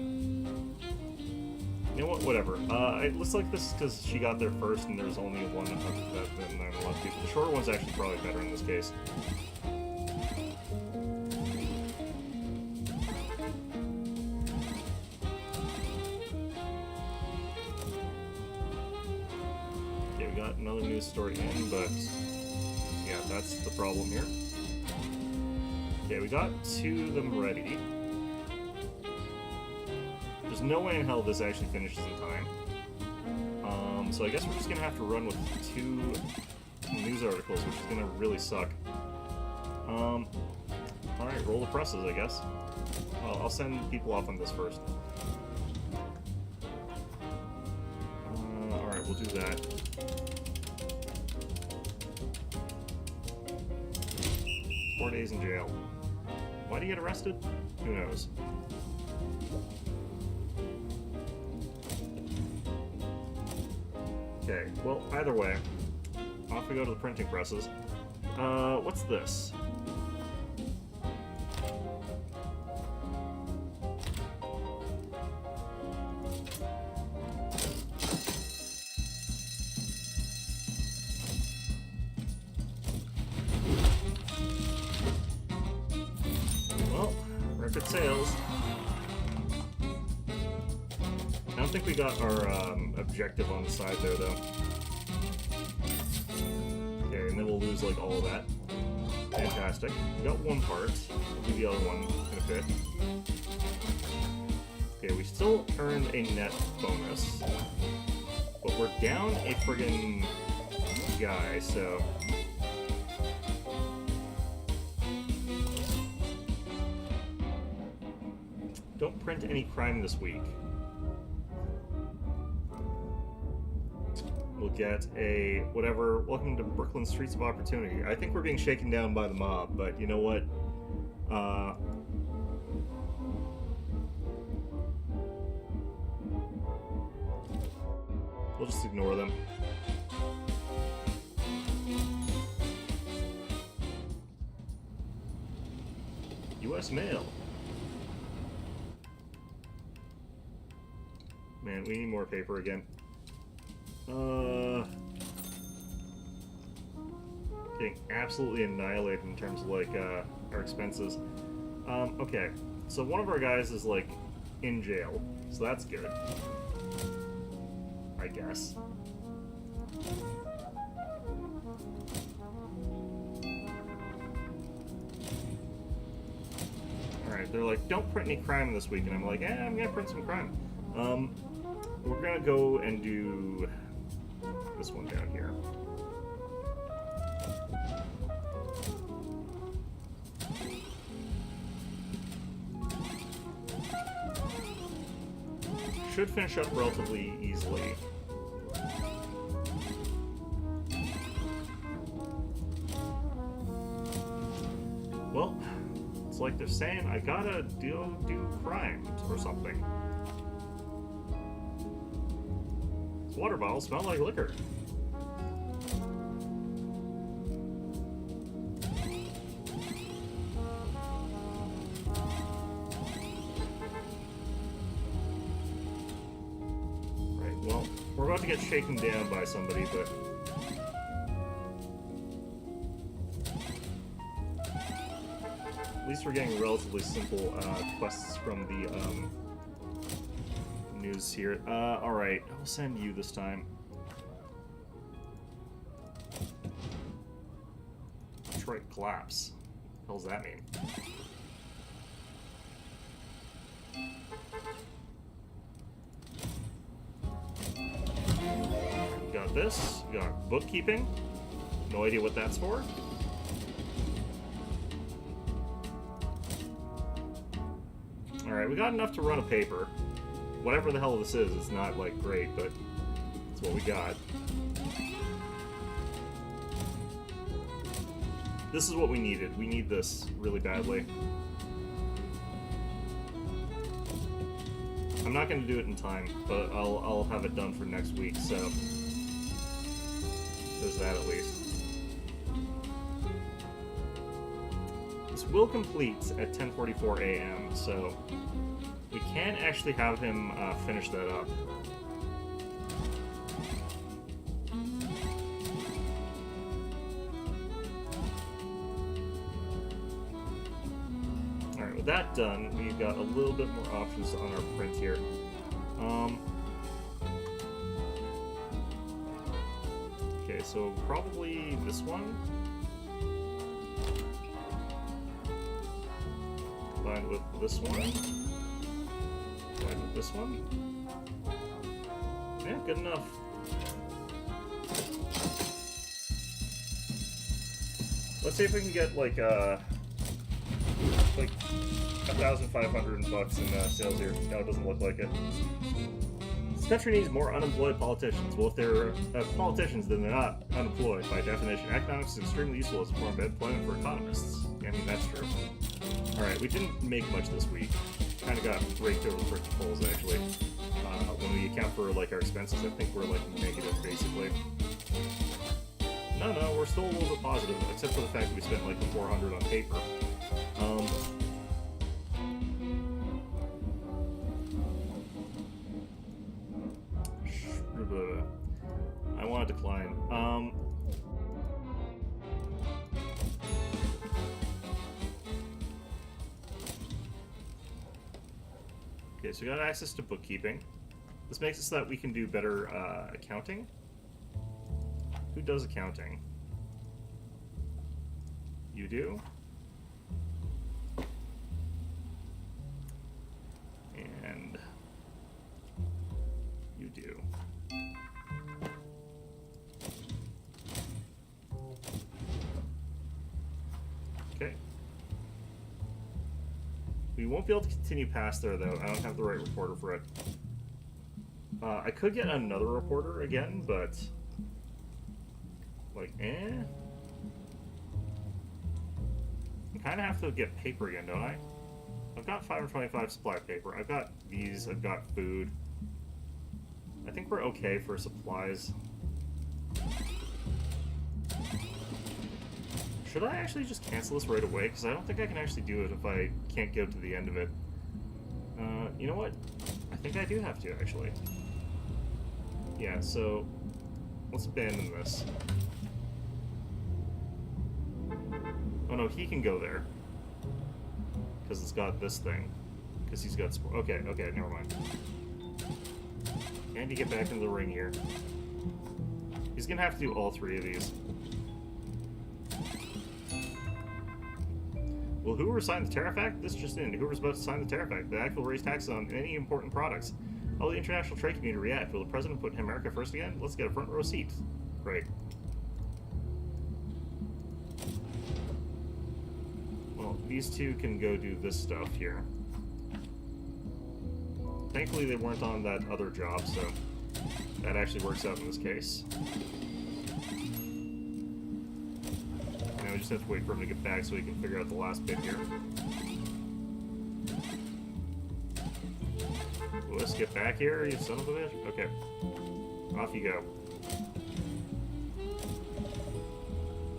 You know what? Whatever. It looks like this is because she got there first and there's only one of that, and then a lot of people. The shorter one's actually probably better in this case. Okay, we got another news story in, but yeah, that's the problem here. Okay, we got 2 of them ready. There's no way in hell this actually finishes in time. So I guess we're just gonna have to run with 2 news articles, which is gonna really suck. Alright, roll the presses, I guess. Well, I'll send people off on this first. Alright, we'll do that. Four days in jail. Why do you get arrested? Who knows? Okay, well, either way, off we go to the printing presses. What's this? Well, record sales. I don't think we got our objective on the side there, though. Okay, and then we'll lose, like, all of that. Fantastic. We got 1 part. We'll do the other one in a bit. Okay, we still earned a net bonus. But we're down a friggin' guy, so... Don't print any crime this week. We'll get a whatever. Welcome to Brooklyn Streets of Opportunity. I think we're being shaken down by the mob, but you know what? We'll just ignore them. U.S. mail. Man, we need more paper again. Getting absolutely annihilated in terms of, like, our expenses. Okay. So one of our guys is, like, in jail. So that's good. I guess. Alright, they're like, don't print any crime this week. And I'm like, I'm gonna print some crime. We're gonna go and do this one down here. Should finish up relatively easily. Well, it's like they're saying I gotta do crime or something. This water bottle smells like liquor. Right, well, we're about to get shaken down by somebody, but... At least we're getting relatively simple quests from the news here. Alright, I'll send you this time. Detroit collapse. What the hell does that mean? Got this. Got bookkeeping. No idea what that's for. Alright, we got enough to run a paper. Whatever the hell this is, it's not, like, great, but it's what we got. This is what we needed. We need this really badly. I'm not going to do it in time, but I'll have it done for next week, so there's that at least. this will complete at 10:44 a.m., so we can actually have him finish that up. Alright, with that done, we've got a little bit more options on our print here. Okay, so probably this one. Combined with this one. Combined with this one. Yeah, good enough. Let's see if we can get like 1,500 bucks in sales here. No, it doesn't look like it. This country needs more unemployed politicians. Well, if they're politicians, then they're not unemployed by definition. Economics is extremely useful as a form of employment for economists. I mean, that's true. Alright, we didn't make much this week. Kind of got raked over the freaking coals, actually. When we account for, like, our expenses, I think we're, like, negative, basically. No, we're still a little bit positive, except for the fact that we spent, like, the 400 on paper. I want to decline. Okay, so we got access to bookkeeping. This makes it so that we can do better accounting. Who does accounting? You do? And you do. Okay. We won't be able to continue past there, though. I don't have the right reporter for it. I could get another reporter again, but... like, I kind of have to get paper again, don't I? I've got 525 supply paper. I've got these. I've got food. I think we're okay for supplies. Should I actually just cancel this right away? Because I don't think I can actually do it if I can't get to the end of it. You know what? I think I do have to, actually. Yeah, so let's abandon this. Oh no, he can go there. Because it's got this thing. Because he's got... Okay, never mind. And you get back into the ring here. He's gonna have to do all three of these. Well, Hoover signed the Tariff Act? This just in. Hoover's about to sign the Tariff Act. The act will raise taxes on any important products. How will the international trade community react? Will the president put America first again? Let's get a front row seat. Great. Well, these two can go do this stuff here. Thankfully, they weren't on that other job, so that actually works out in this case. Now we just have to wait for him to get back so we can figure out the last bit here. Let's get back here, you son of a bitch. Okay. Off you go.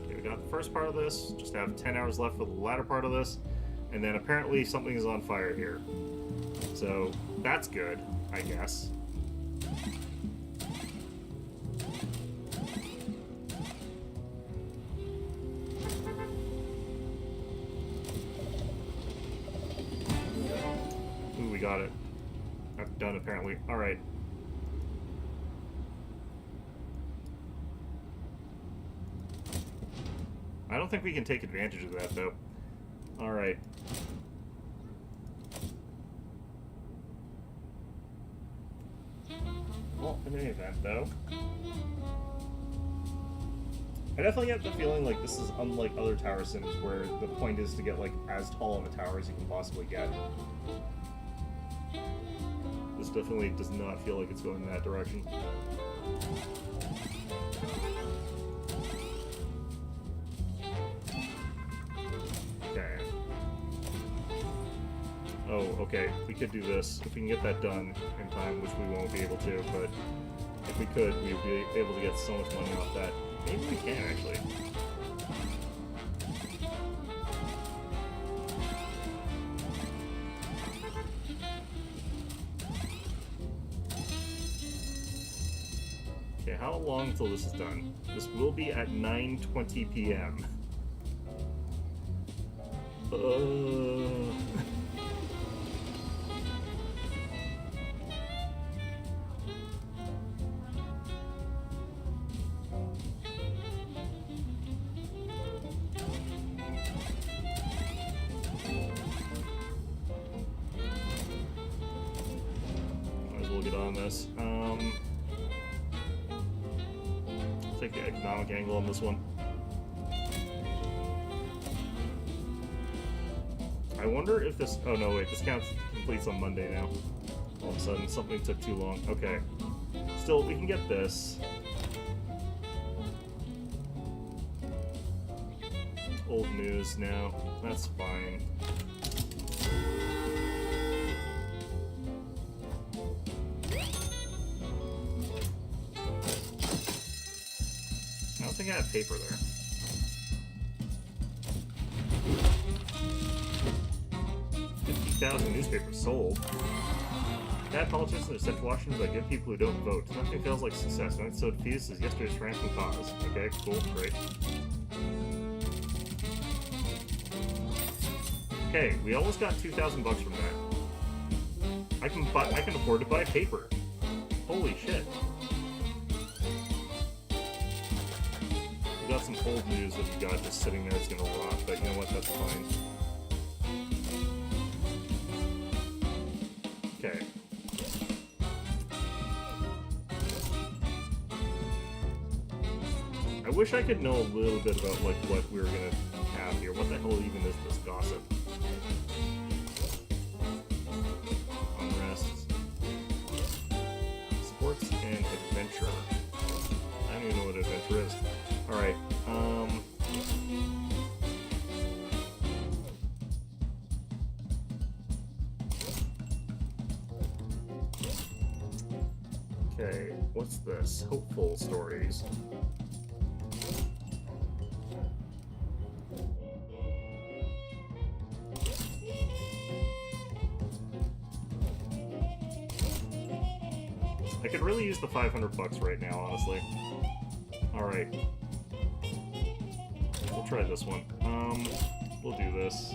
Okay, we got the first part of this. Just have 10 hours left for the latter part of this. And then apparently something is on fire here. So, that's good, I guess. Ooh, we got it. I've done, apparently. Alright. I don't think we can take advantage of that, though. Alright. Well, in any event, though, I definitely get the feeling like this is unlike other tower sims where the point is to get like as tall of a tower as you can possibly get. This definitely does not feel like it's going in that direction. Okay. Oh, okay. We could do this. If we can get that done in time, which we won't be able to, but if we could, we'd be able to get so much money off that. Maybe we can, actually. Okay, how long until this is done? This will be at 9:20 p.m. Might as well get on this. Take the economic angle on this one. I wonder if this... Oh, no, wait. This counts completes on Monday now. All of a sudden, something took too long. Okay. Still, we can get this. Old news now. That's fine. I don't think I have paper there. Newspapers sold. Bad politicians are sent to Washington by good people who don't vote. Nothing feels like success. Nothing so defeated as yesterday's ransom cause. Okay, cool, great. Okay, we almost got $2,000 from that. I can afford to buy paper. Holy shit. We got some old news that we got just sitting there. It's gonna rot, but you know what? That's fine. Okay. I wish I could know a little bit about like what we're gonna have here. What the hell even is this gossip? Unrest. Sports and adventure. I don't even know what adventure is. Alright, okay, what's this? Hopeful stories. I could really use the $500 right now, honestly. Alright. We'll try this one. We'll do this.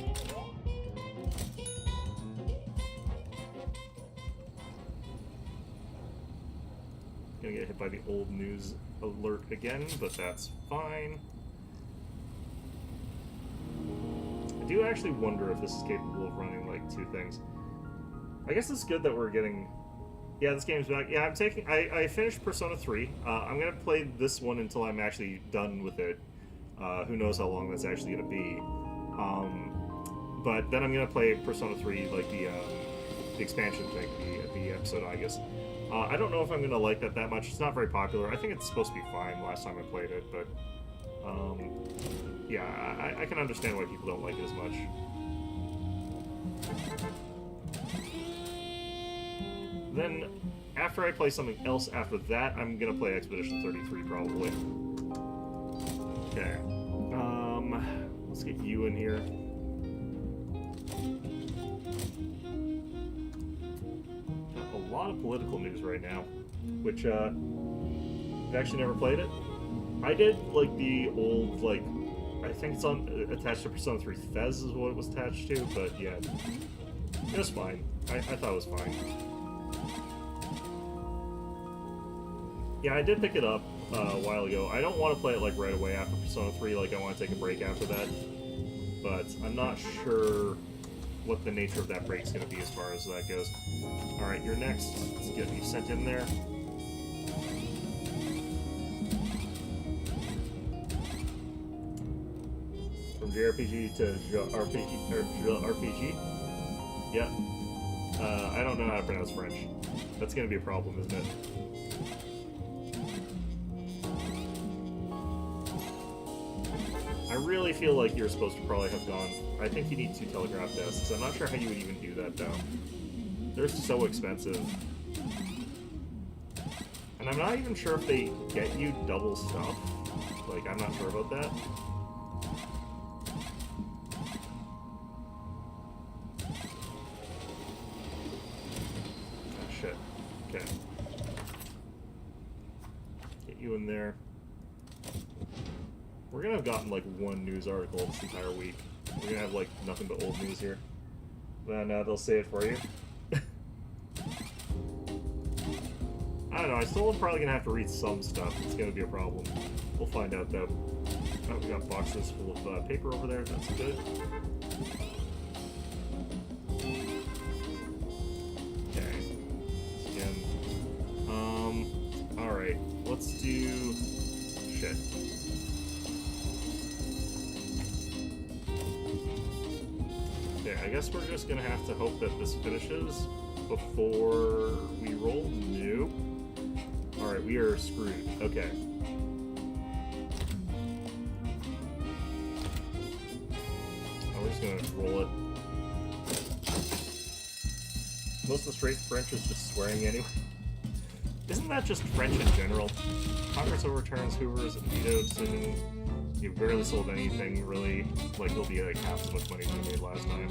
Gonna get hit by the old news alert again, but that's fine. I do actually wonder if this is capable of running, like, two things. I guess it's good that we're getting... Yeah, this game's back. Yeah, I finished Persona 3. I'm gonna play this one until I'm actually done with it. Who knows how long that's actually gonna be. But then I'm gonna play Persona 3, like the expansion thing, the episode, I guess. I don't know if I'm gonna like that much. It's not very popular. I think it's supposed to be fine last time I played it, but yeah, I can understand why people don't like it as much. Then, after I play something else after that, I'm gonna play Expedition 33, probably. Okay. Let's get you in here. Got a lot of political news right now, which, I've actually never played it. I did, like, the old, like, I think it's attached to Persona 3 Fez is what it was attached to, but yeah. It was fine. I thought it was fine. Yeah, I did pick it up a while ago. I don't want to play it like right away after Persona 3, like I want to take a break after that. But I'm not sure what the nature of that break's going to be as far as that goes. Alright, you're next. Let's get you sent in there. From JRPG to RPG? Yeah. I don't know how to pronounce French. That's going to be a problem, isn't it? I really feel like you're supposed to probably have gone... I think you need 2 telegraph discs. I'm not sure how you would even do that, though. They're so expensive. And I'm not even sure if they get you double stuff. Like, I'm not sure about that. Oh, shit. Okay. you in there. We're gonna have gotten like one news article this entire week. We're gonna have like nothing but old news here. Then they'll say it for you. I don't know, I still am probably gonna have to read some stuff. It's gonna be a problem. We'll find out though. Oh, we got boxes full of paper over there. That's good. Okay. Again. Alright. Let's do... Shit. Okay, I guess we're just gonna have to hope that this finishes before we roll. Nope. Alright, we are screwed. Okay. We're just gonna roll it. Most of the straight French is just swearing anyway. Isn't that just French in general? Congress overturns Hoover's veto decision. You barely sold anything, really. Like, it'll be like half as much money as we made last time.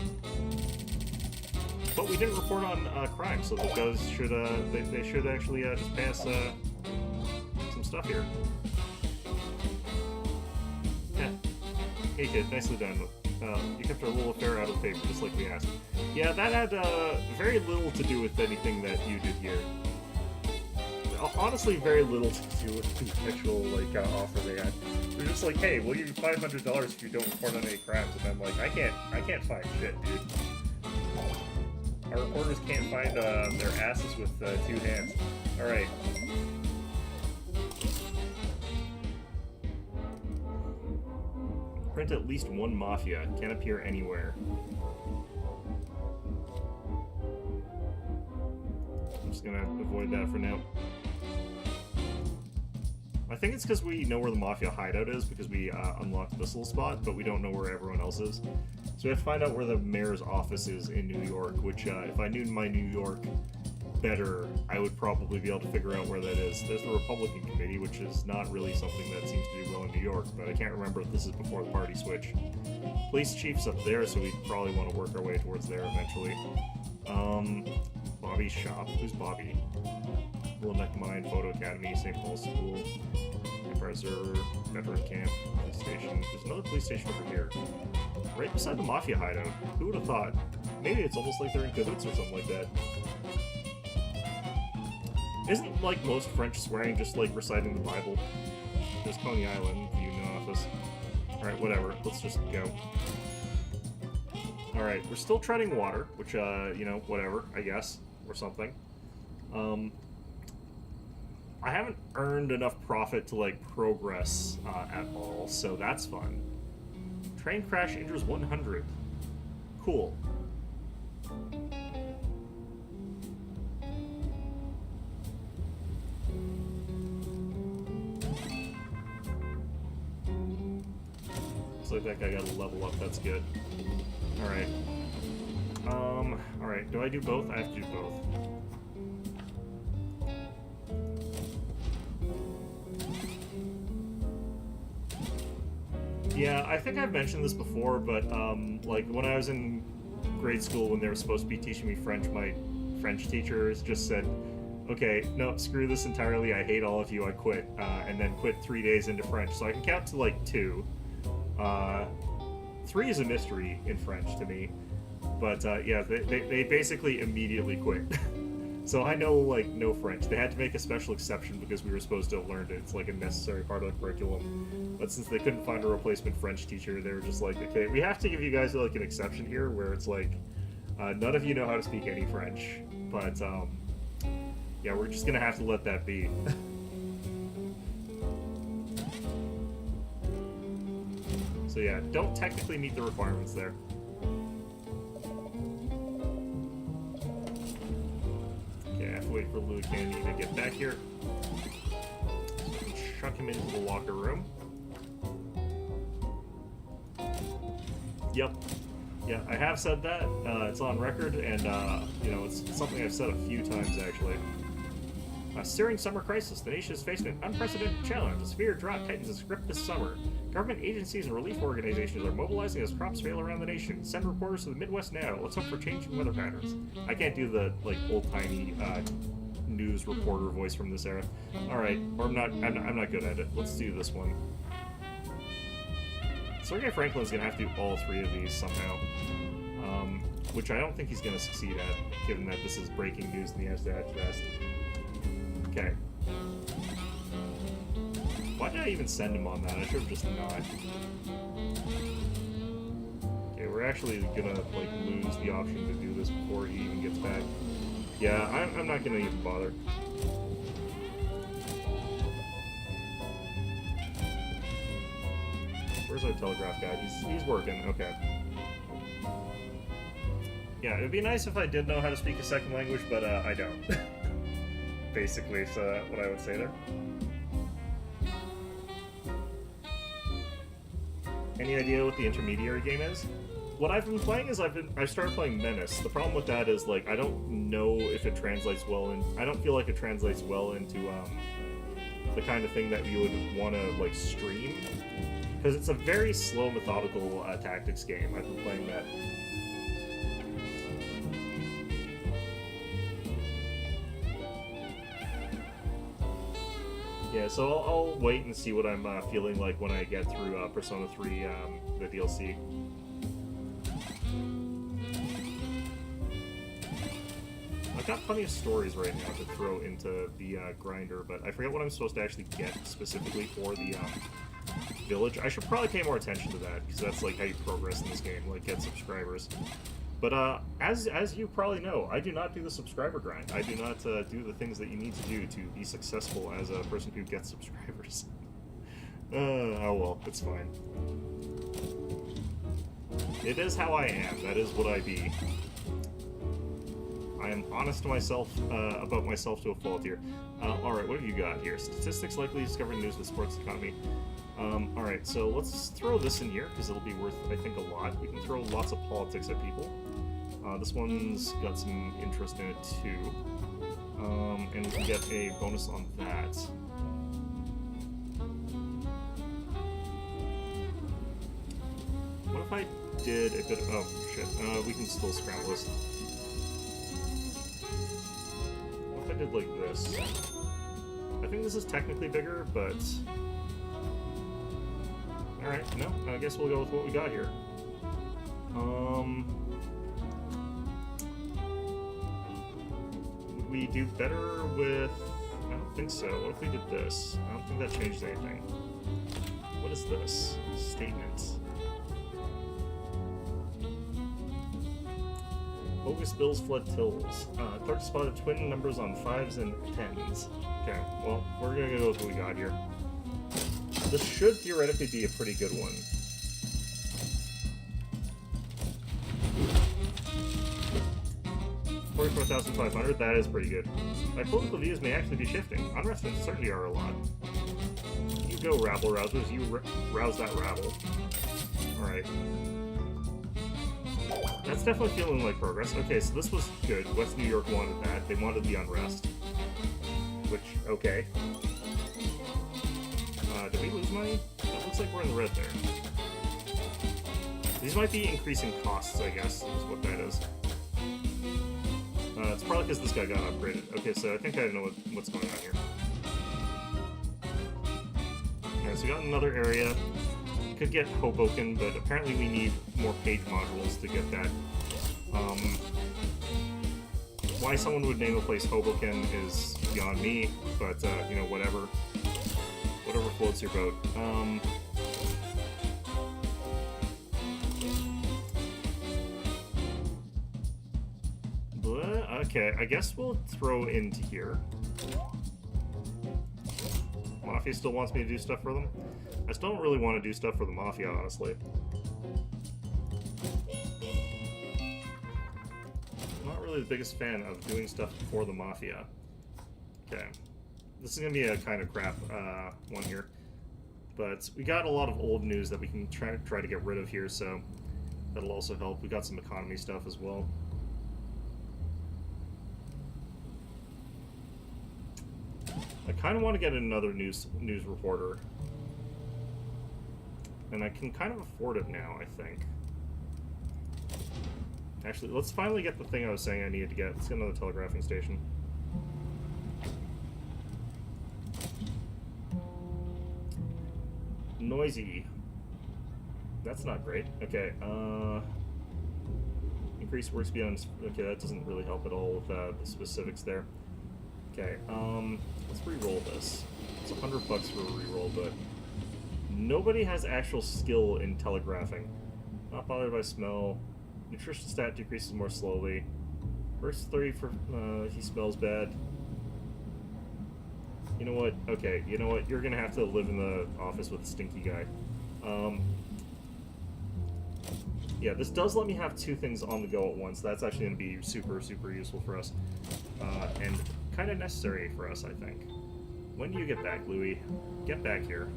But we didn't report on crime, so the guys should, they should actually just pass some stuff here. Yeah. Hey kid, nicely done. You kept our little affair out of the paper, just like we asked. Yeah, that had very little to do with anything that you did here. Honestly, very little to do with the actual like offer they had. They're just like, hey, we'll give you $500 if you don't report on any crimes, and I'm like, I can't find shit, dude. Our reporters can't find their asses with 2 hands. All right. Print at least one mafia. Can't appear anywhere. I'm just gonna avoid that for now. I think it's because we know where the mafia hideout is because we unlocked this little spot, but we don't know where everyone else is. So we have to find out where the mayor's office is in New York, which if I knew my New York better, I would probably be able to figure out where that is. There's the Republican Committee, which is not really something that seems to do well in New York, but I can't remember if this is before the party switch. Police chief's up there, so we probably want to work our way towards there eventually. Bobby's shop. Who's Bobby? Little Neck Mine, Photo Academy, St. Paul's School, Empire Observer, Veteran Camp, Police Station. There's another police station over here. Right beside the Mafia hideout. Who would have thought? Maybe it's almost like they're in cahoots or something like that. Isn't, like, most French swearing just, like, reciting the Bible? There's Coney Island, the Union Office. Alright, whatever. Let's just go. Alright, we're still treading water, which, you know, whatever, I guess, or something. I haven't earned enough profit to, like, progress at all, so that's fun. Train crash injures 100. Cool. Looks like that guy got a level up, that's good. Alright. Alright, do I do both? I have to do both. Yeah, I think I've mentioned this before, but, like, when I was in grade school when they were supposed to be teaching me French, my French teachers just said, okay, no, screw this entirely, I hate all of you, I quit, and then quit 3 days into French. So I can count to, like, 2. 3 is a mystery in French to me, but, yeah, they basically immediately quit. So I know, like, no French. They had to make a special exception because we were supposed to have learned it. It's, like, a necessary part of the curriculum. But since they couldn't find a replacement French teacher, they were just like, okay, we have to give you guys, like, an exception here where it's like, none of you know how to speak any French. But, yeah, we're just gonna have to let that be. So yeah, don't technically meet the requirements there. Okay, I have to wait for Louis Candy to get back here. So I can chuck him into the locker room. Yep. Yeah, I have said that. It's on record, and, you know, it's something I've said a few times, actually. Steering summer crisis, the nation is facing an unprecedented challenge. A severe drought tightens its grip this summer. Government agencies and relief organizations are mobilizing as crops fail around the nation. Send reporters to the Midwest now. Let's hope for changing weather patterns. I can't do the, like, old-timey, news reporter voice from this era. All right, or I'm not good at it. Let's do this one. Sergei Franklin's gonna have to do all three of these somehow, which I don't think he's gonna succeed at, given that this is breaking news and he has to act fast. Okay. Why did I even send him on that? I should have just not. Okay, we're actually gonna like lose the option to do this before he even gets back. Yeah, I'm not gonna even bother. Where's our telegraph guy? He's working. Okay. Yeah, it'd be nice if I did know how to speak a second language, but I don't. Basically, so what I would say there. Any idea what the intermediary game is? What I've been playing is I've started playing Menace. The problem with that is like I don't know if it translates well, and I don't feel like it translates well into the kind of thing that you would want to like stream, because it's a very slow, methodical tactics game. I've been playing that. Yeah, so I'll wait and see what I'm feeling like when I get through Persona 3, the DLC. I've got plenty of stories right now to throw into the grinder, but I forget what I'm supposed to actually get specifically for the village. I should probably pay more attention to that, because that's like how you progress in this game, like get subscribers. But as you probably know, I do not do the subscriber grind. I do not do the things that you need to do to be successful as a person who gets subscribers. Oh well, it's fine. It is how I am. That is what I be. I am honest to myself about myself to a fault here. Alright, what have you got here? Statistics likely discovered news of the sports economy. Alright, so let's throw this in here, because it'll be worth, I think, a lot. We can throw lots of politics at people. This one's got some interest in it, too. And we can get a bonus on that. What if I did a bit of... Oh, shit. We can still scramble this. What if I did like this? I think this is technically bigger, but... Alright, no, I guess we'll go with what we got here. Would we do better with... I don't think so. What if we did this? I don't think that changed anything. What is this? Statement. Bogus bills flood tills. Clerk spotted twin numbers on 5s and 10s. Okay, well, we're gonna go with what we got here. This should theoretically be a pretty good one. $44,500, that is pretty good. My political views may actually be shifting. Unrest and uncertainty are a lot. You go, rabble-rousers. You rouse that rabble. Alright. That's definitely feeling like progress. Okay, so this was good. West New York wanted that. They wanted the unrest. Which, okay. Did we lose money? It looks like we're in the red there. These might be increasing costs, I guess, is what that is. It's probably because this guy got upgraded. Okay, so I think I know what's going on here. Alright, so we got another area. Could get Hoboken, but apparently we need more page modules to get that. Why someone would name a place Hoboken is beyond me, but, you know, whatever. Whatever floats your boat. Okay, I guess we'll throw into here. Mafia still wants me to do stuff for them? I still don't really want to do stuff for the Mafia, honestly. I'm not really the biggest fan of doing stuff for the Mafia. Okay. This is going to be a kind of crap one here. But we got a lot of old news that we can try to get rid of here, so that'll also help. We got some economy stuff as well. I kind of want to get another news reporter. And I can kind of afford it now, I think. Actually, let's finally get the thing I was saying I needed to get. Let's get another telegraphing station. Noisy. That's not great. Okay, increase work speed on... Okay, that doesn't really help at all with the specifics there. Okay, let's re-roll this. It's $100 for a re-roll, but nobody has actual skill in telegraphing. Not bothered by smell. Nutrition stat decreases more slowly. First 3 for... he smells bad. You know what? Okay, you know what? You're gonna have to live in the office with a stinky guy. Yeah, this does let me have 2 things on the go at once. That's actually gonna be super, super useful for us. And kind of necessary for us, I think. When do you get back, Louis? Get back here.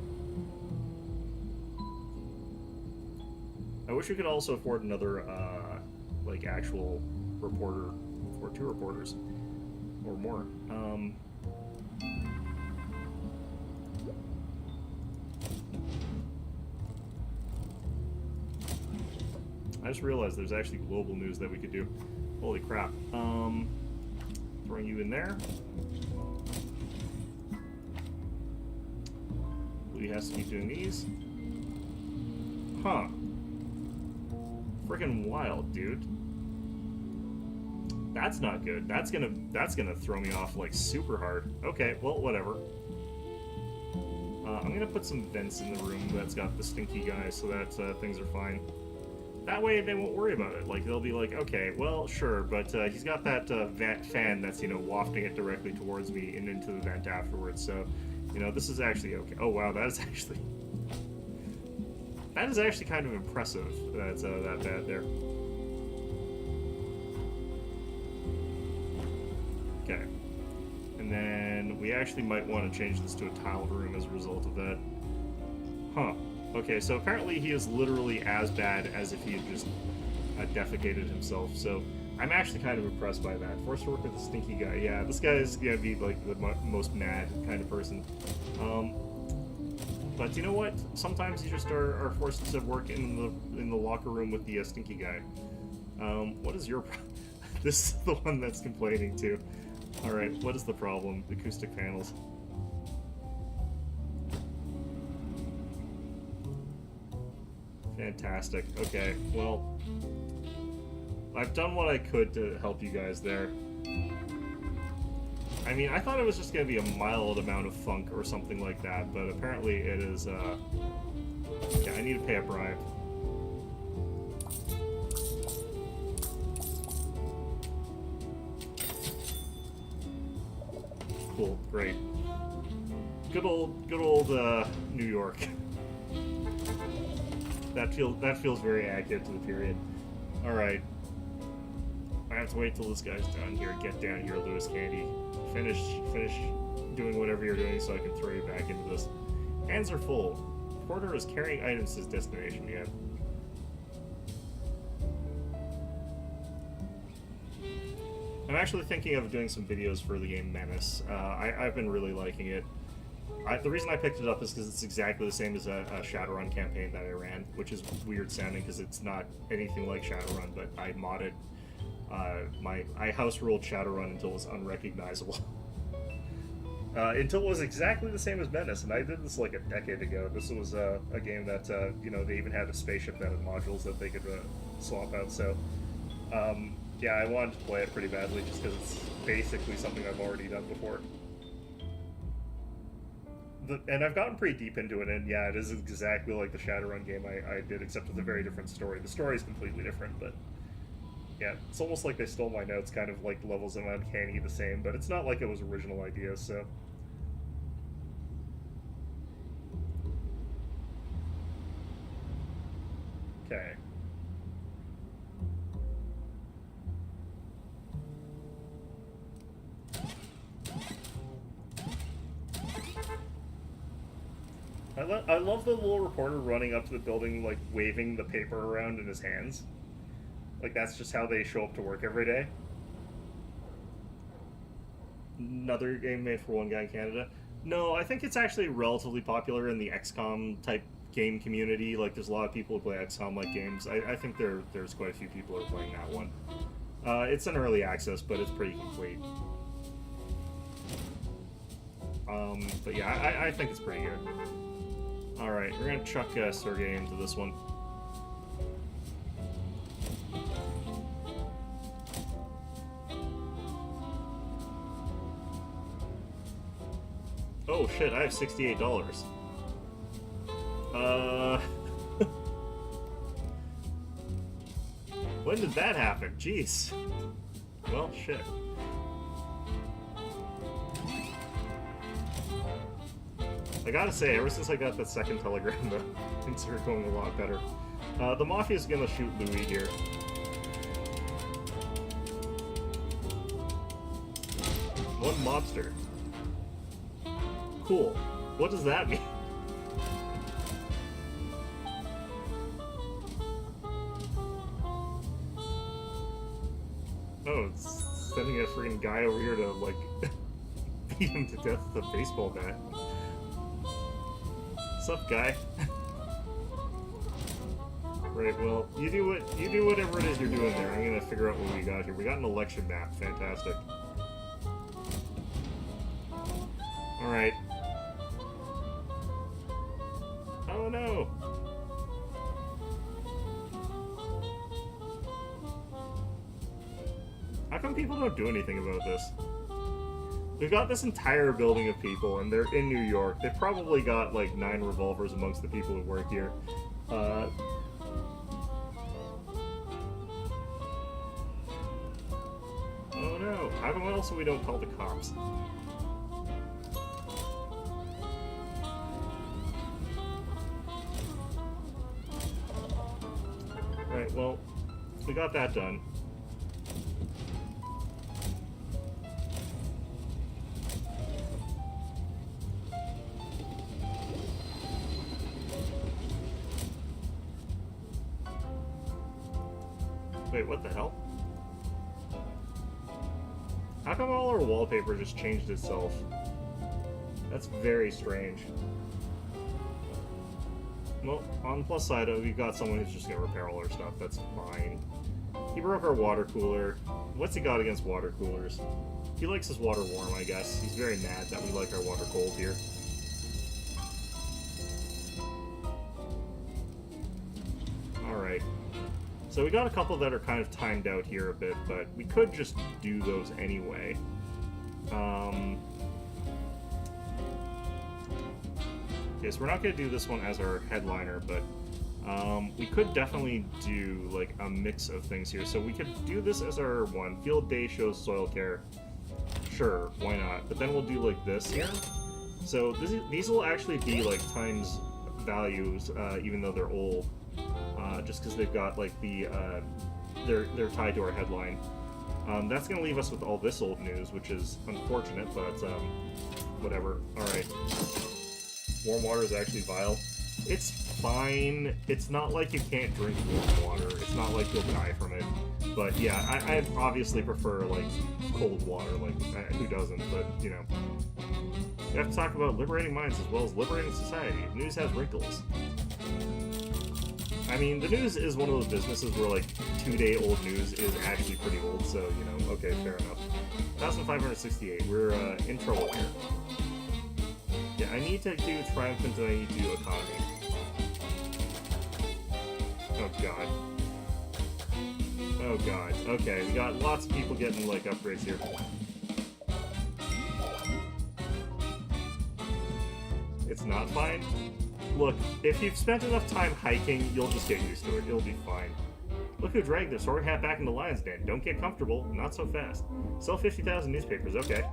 I wish we could also afford another, like, actual reporter, or 2 reporters, or more. I just realized there's actually global news that we could do. Holy crap. Throwing you in there. Louis has to keep doing these. Huh. Freaking wild, dude. That's not good. That's gonna throw me off like super hard. Okay, well, whatever. I'm gonna put some vents in the room that's got the stinky guy so that things are fine. That way they won't worry about it. Like, they'll be like, okay, well, sure, but he's got that fan that's, you know, wafting it directly towards me and into the vent afterwards, so, you know, this is actually okay. Oh, wow, that is actually kind of impressive that's that bad there. Okay. And then we actually might want to change this to a tiled room as a result of that. Huh. Okay, so apparently he is literally as bad as if he had just defecated himself, so I'm actually kind of impressed by that. Forced to work with a stinky guy. Yeah, this guy is gonna be like the most mad kind of person. But you know what? Sometimes you just are forced to work in the locker room with the stinky guy. What is your problem? This is the one that's complaining too. Alright, what is the problem? The acoustic panels. Fantastic. Okay, well, I've done what I could to help you guys there. I mean, I thought it was just going to be a mild amount of funk or something like that, but apparently it is, yeah, I need to pay a bribe. Cool, great. Good old, New York. That feels very accurate to the period. Alright. I have to wait till this guy's done here. Get down here, Louis Candy. Finish doing whatever you're doing so I can throw you back into this. Hands are full. Porter is carrying items to his destination yet. I'm actually thinking of doing some videos for the game Menace. I've been really liking it. The reason I picked it up is because it's exactly the same as a Shadowrun campaign that I ran, which is weird sounding because it's not anything like Shadowrun, but I modded I house ruled Shadowrun until it was unrecognizable. Until it was exactly the same as Menace, and I did this like a decade ago. This was a game that, you know, they even had a spaceship that had modules that they could swap out, so, yeah, I wanted to play it pretty badly just because it's basically something I've already done before. And I've gotten pretty deep into it, and yeah, it is exactly like the Shadowrun game I did, except with a very different story. The story is completely different, but yeah, it's almost like they stole my notes, kind of like levels of Uncanny the same, but it's not like it was original ideas, so. Okay. I love the little reporter running up to the building, like, waving the paper around in his hands. Like, that's just how they show up to work every day. Another game made for one guy in Canada. No, I think it's actually relatively popular in the XCOM type game community. Like, there's a lot of people who play XCOM-like games. I think there's quite a few people who are playing that one. It's an early access, but it's pretty complete. But yeah, I think it's pretty good. Alright, we're gonna chuck Sergey into this one. Oh shit, I have $68. When did that happen? Jeez. Well, shit. I gotta say, ever since I got that second telegram, things are going a lot better. The Mafia's gonna shoot Louis here. One mobster. Cool. What does that mean? Oh, it's sending a freaking guy over here to, like, beat him to death with a baseball bat. What's up, guy? Right, well, you do whatever it is you're doing there. I'm gonna figure out what we got here. We got an election map. Fantastic. Alright. Oh no! How come people don't do anything about this? We've got this entire building of people, and they're in New York. They've probably got, like, 9 revolvers amongst the people who work here. Oh no! How come else we don't call the cops? Right, well, we got that done. Wait, what the hell? How come all our wallpaper just changed itself? That's very strange. Well, on the plus side, we've got someone who's just gonna repair all our stuff. That's fine. He broke our water cooler. What's he got against water coolers? He likes his water warm, I guess. He's very mad that we like our water cold here. Alright. So we got a couple that are kind of timed out here a bit, but we could just do those anyway. Okay, so we're not going to do this one as our headliner, but we could definitely do like a mix of things here. So we could do this as our one. Field day shows soil care. Sure, why not? But then we'll do like this here. So these will actually be like times values, even though they're old. Just because they've got like the they're tied to our headline. That's gonna leave us with all this old news, which is unfortunate, but whatever. All right, warm water is actually vile. It's fine. It's not like you can't drink warm water. It's not like you'll die from it. But yeah, I obviously prefer like cold water. Like who doesn't? But you know, you have to talk about liberating minds as well as liberating society. News has wrinkles. I mean, the news is one of those businesses where, like, 2-day-old news is actually pretty old, so, you know, okay, fair enough. 1,568, we're in trouble here. Yeah, I need to do Triumphant and I need to do Economy. Oh, God. Oh, God. Okay, we got lots of people getting, like, upgrades here. It's not fine? Look, if you've spent enough time hiking, you'll just get used to it. It'll be fine. Look who dragged their sorry hat back in the lion's den. Don't get comfortable. Not so fast. Sell 50,000 newspapers. Okay.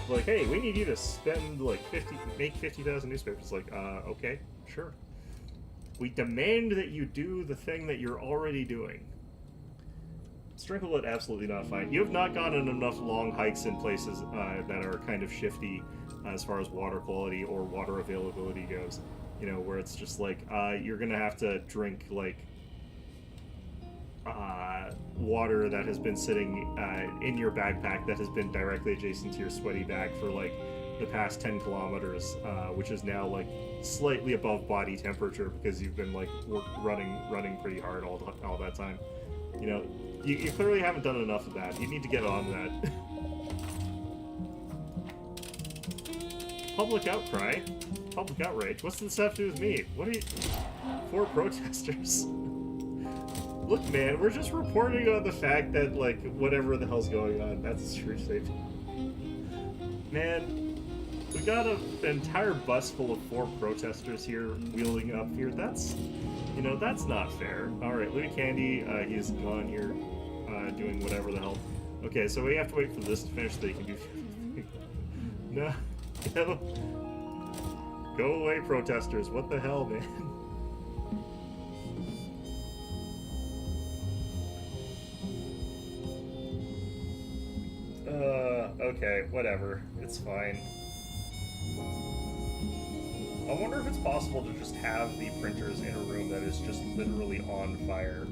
Like, hey, we need you to spend, like, make 50,000 newspapers. Like, okay, sure. We demand that you do the thing that you're already doing. Strinklelet, absolutely not fine. You have not gone on enough long hikes in places that are kind of shifty as far as water quality or water availability goes. You know, where it's just like, you're gonna have to drink, like, water that has been sitting in your backpack that has been directly adjacent to your sweaty bag for, like, the past 10 kilometers, which is now, like, slightly above body temperature because you've been, like, running pretty hard all that time. You know, you clearly haven't done enough of that. You need to get on that. Public outcry. public outrage. What's this have to do with me? What are you... 4 protesters. Look, man, we're just reporting on the fact that, like, whatever the hell's going on, that's a true statement. Man, we got an entire bus full of 4 protesters here wheeling up here. That's, you know, that's not fair. Alright, Louis Candy, he's gone here, doing whatever the hell. Okay, so we have to wait for this to finish so they can do... No. Go away, protesters. What the hell, man? Okay, whatever. It's fine. I wonder if it's possible to just have the printers in a room that is just literally on fire.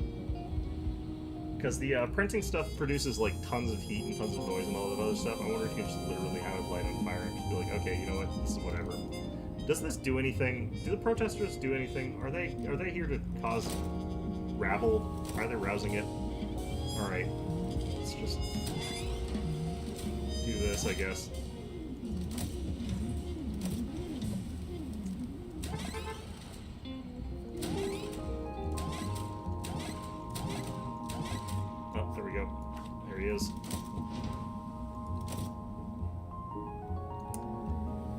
Because the printing stuff produces like tons of heat and tons of noise and all that other stuff. I wonder if you just literally have it light on fire and just be like, okay, you know what, this is whatever. Does this do anything? Do the protesters do anything? Are they here to cause rabble? Are they rousing it? Alright. Let's just do this, I guess. Oh, there we go. There he is.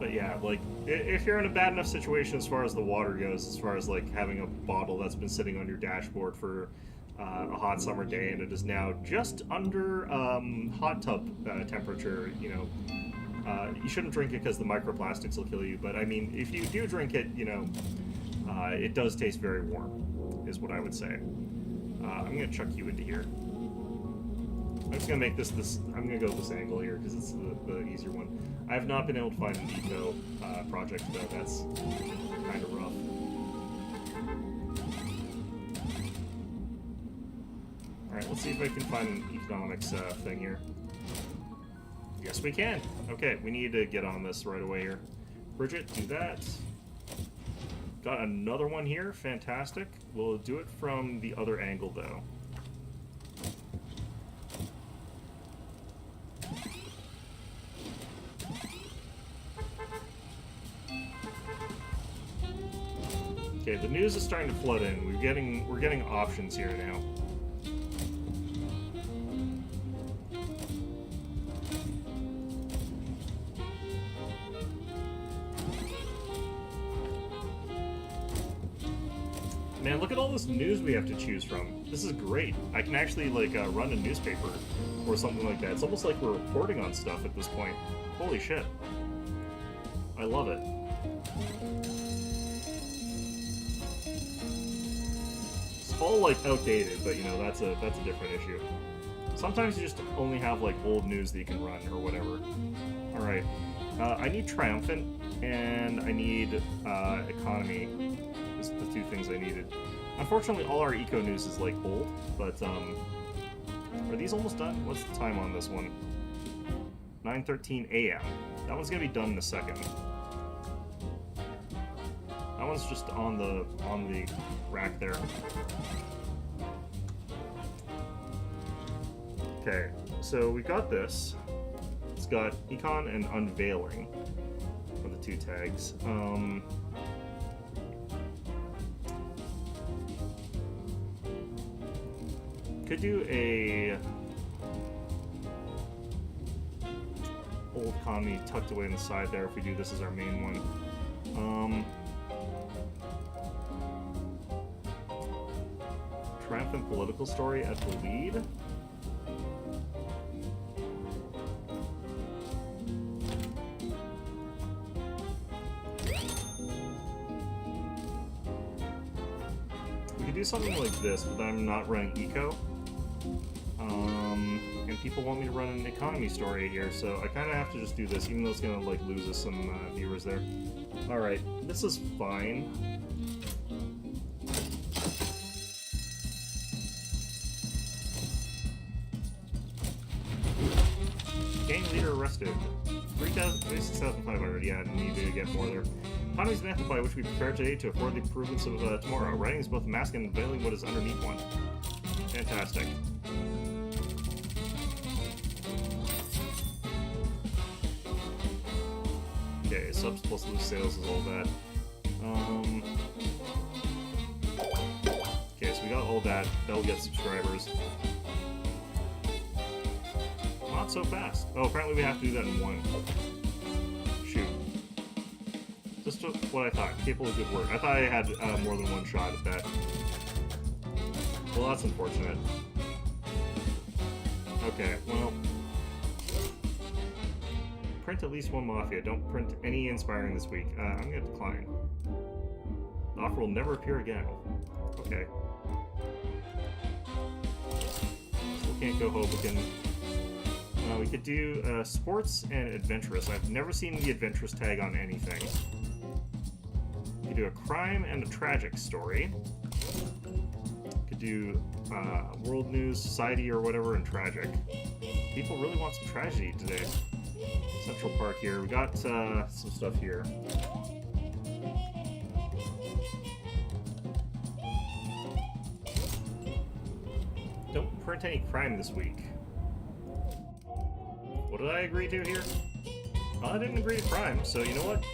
But yeah, like, if you're in a bad enough situation as far as the water goes, as far as, like, having a bottle that's been sitting on your dashboard for a hot summer day and it is now just under hot tub temperature, you know, you shouldn't drink it because the microplastics will kill you. But, I mean, if you do drink it, you know, it does taste very warm, is what I would say. I'm going to chuck you into here. I'm just going to make this, I'm going to go this angle here because it's the easier one. I have not been able to find an eco project, though. That's kind of rough. Alright, let's see if I can find an economics thing here. Yes, we can. Okay, we need to get on this right away here. Bridget, do that. Got another one here. Fantastic. We'll do it from the other angle, though. Okay, the news is starting to flood in. We're getting options here now. Man, look at all this news we have to choose from. This is great. I can actually, like, run a newspaper or something like that. It's almost like we're reporting on stuff at this point. Holy shit. I love it. It's all, like, outdated, but, you know, that's a different issue. Sometimes you just only have, like, old news that you can run or whatever. Alright. I need Triumphant, and I need Economy. Those are the 2 things I needed. Unfortunately, all our eco news is, like, old, but, are these almost done? What's the time on this one? 9:13 a.m. That one's gonna be done in a second. That one's just on the rack there. Okay, so we got this. It's got Econ and Unveiling for the 2 tags. Could do a old economy tucked away in the side there if we do this as our main one. Triumphant political story at the lead. We could do something like this, but I'm not running eco. And people want me to run an economy story here, so I kind of have to just do this, even though it's going to, like, lose us some viewers there. Alright, this is fine. Gang leader arrested. 26,500, yeah, I need to get more there. Economy's an amplify which we prepare today to afford the improvements of tomorrow. Writing is both a mask and unveiling what is underneath one. Fantastic. Okay, subs plus loose sales is all that. Okay, so we got all that. That'll get subscribers. Not so fast. Oh, apparently we have to do that in one. Shoot. Just what I thought. Capable of good work. I thought I had more than one shot at that. Well, that's unfortunate. Okay, well... Print at least one Mafia. Don't print any inspiring this week. I'm gonna decline. The offer will never appear again. Okay. Still can't go Hoboken. We could do sports and adventurous. I've never seen the adventurous tag on anything. We could do a crime and a tragic story. Could do world news, society, or whatever, and tragic. People really want some tragedy today. Central Park here. We got some stuff here. Don't print any crime this week. What did I agree to here? Well, I didn't agree to crime, so you know what?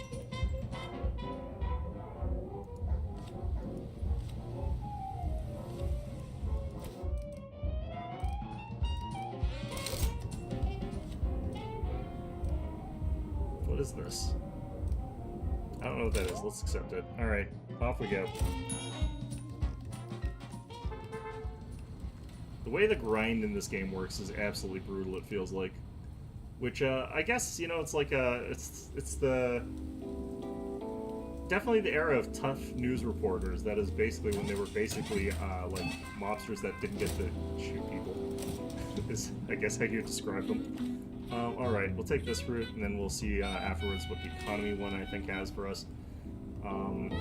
What is this? I don't know what that is. Let's accept it. Alright, off we go. The way the grind in this game works is absolutely brutal, it feels like. Which, I guess, you know, it's like it's the... Definitely the era of tough news reporters. That is basically when they were basically, like, mobsters that didn't get to shoot people. Is, I guess, how you describe them. Alright, we'll take this route, and then we'll see afterwards what the economy one, I think, has for us. Can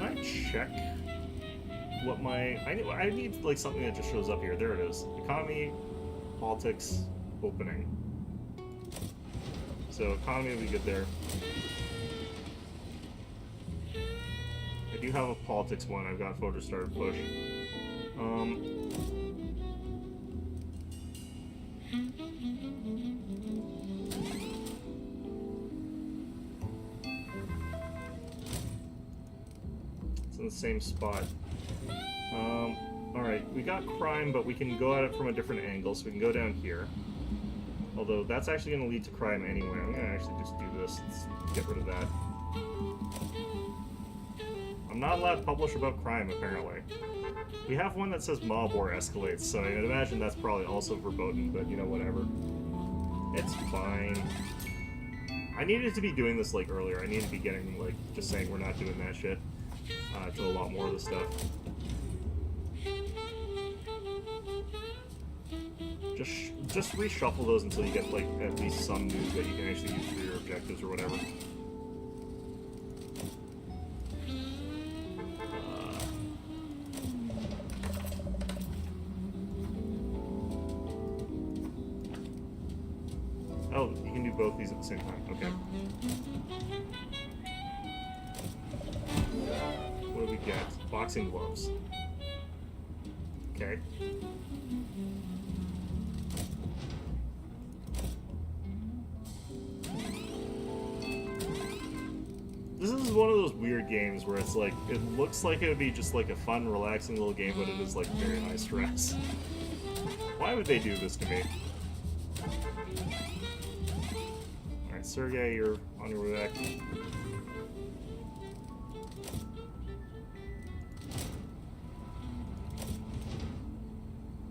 I check what my... I need, like, something that just shows up here. There it is. Economy, politics, opening. So, economy will be good there. I do have a politics one. I've got voter started push. It's in the same spot. Alright, we got crime, but we can go at it from a different angle, so we can go down here. Although, that's actually going to lead to crime anyway. I'm going to actually just do this. Let's get rid of that. I'm not allowed to publish about crime, apparently. We have one that says mob war escalates, so I'd imagine that's probably also verboten, but, you know, whatever. It's fine. I needed to be doing this, like, earlier. I needed to be getting, like, just saying we're not doing that shit. To a lot more of the stuff. Just reshuffle those until you get, like, at least some news that you can actually use for your objectives or whatever. Oh, you can do both these at the same time. Okay. What do we get? Boxing gloves. Okay. This is one of those weird games where it's like, it looks like it would be just like a fun, relaxing little game, but it is like very high stress. Why would they do this to me? Alright, Sergey, you're on your way back.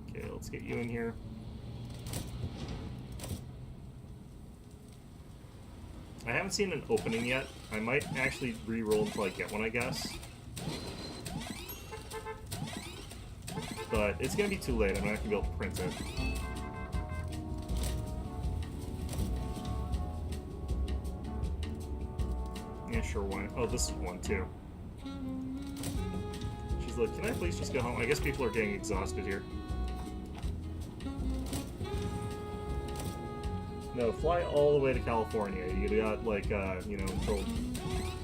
Okay, let's get you in here. I haven't seen an opening yet. I might actually re-roll until I get one, I guess. But it's gonna be too late. I'm not gonna be able to print it. Yeah, sure, why? Oh, this is one, too. She's like, can I please just go home? I guess people are getting exhausted here. No, fly all the way to California. You got, like, you know, until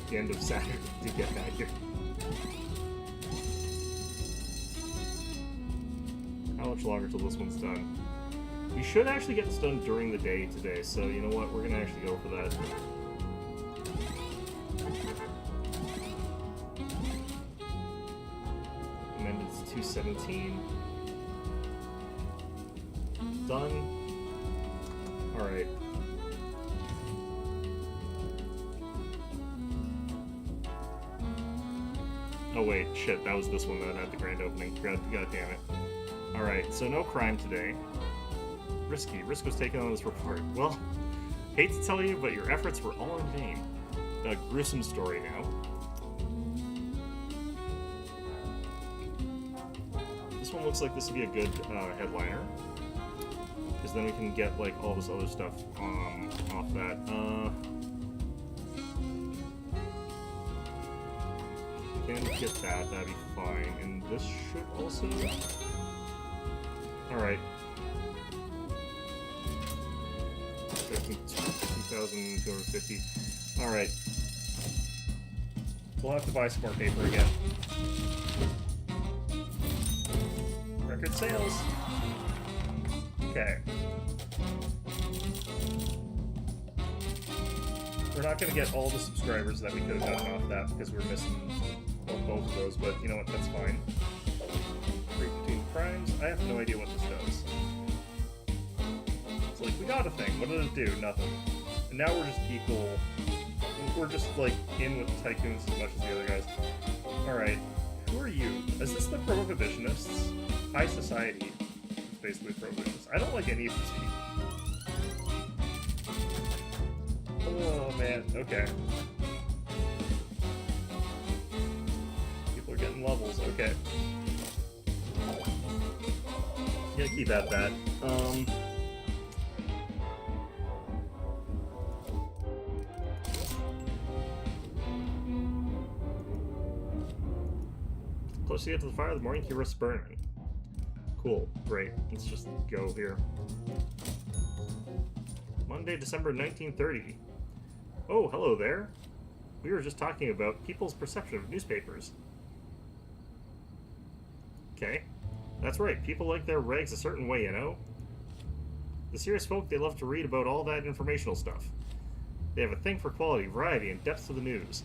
the end of Saturday to get back here. How much longer till this one's done? We should actually get this done during the day today, so you know what? We're gonna actually go for that. Amended to 217. Done. Alright. Oh wait, shit, that was this one that had the grand opening. God damn it. Alright, so no crime today. Risky. Risk was taken on this report. Well, hate to tell you, but your efforts were all in vain. A gruesome story now. This one looks like this would be a good headliner. Because then we can get, like, all this other stuff off that. Can get that, that'd be fine. And this should also... Alright. 2,250. Alright. We'll have to buy some more paper again. Record sales. Okay. We're not going to get all the subscribers that we could have gotten off that because we're missing both of those, but you know what, that's fine. Break between crimes. I have no idea what this does. It's like, we got a thing. What did it do? Nothing. And now we're just equal. We're just, like, in with the tycoons as much as the other guys. Alright. Who are you? Is this the prohibitionists? High society. It's basically prohibitionists. I don't like any of these people. Oh, man. Okay. People are getting levels. Okay. Gonna keep at that. Closer you get to the fire, the more you risk burning. Cool. Great. Let's just go here. Monday, December 1930. Oh, hello there. We were just talking about people's perception of newspapers. Okay. That's right. People like their rags a certain way, you know? The serious folk, they love to read about all that informational stuff. They have a thing for quality, variety, and depth to the news.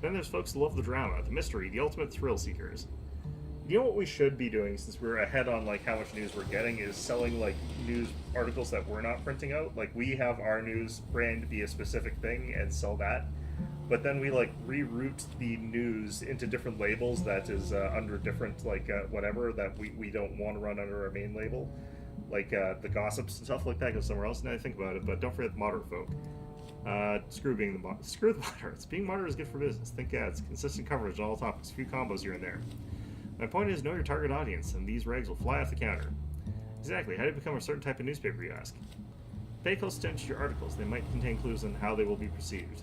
Then there's folks who love the drama, the mystery, the ultimate thrill seekers. You know what we should be doing, since we're ahead on like how much news we're getting, is selling like news articles that we're not printing out. Like we have our news brand be a specific thing and sell that, but then we like reroute the news into different labels that is under different like whatever that we don't want to run under our main label. Like the gossips and stuff like that goes somewhere else. Now I think about it, but don't forget the moderate folk. Screw the moderates. Being moderate is good for business. Think ads, consistent coverage on all topics, few combos here and there. My point is, know your target audience, and these rags will fly off the counter. Exactly. How do you become a certain type of newspaper, you ask? Pay close attention to your articles. They might contain clues on how they will be perceived.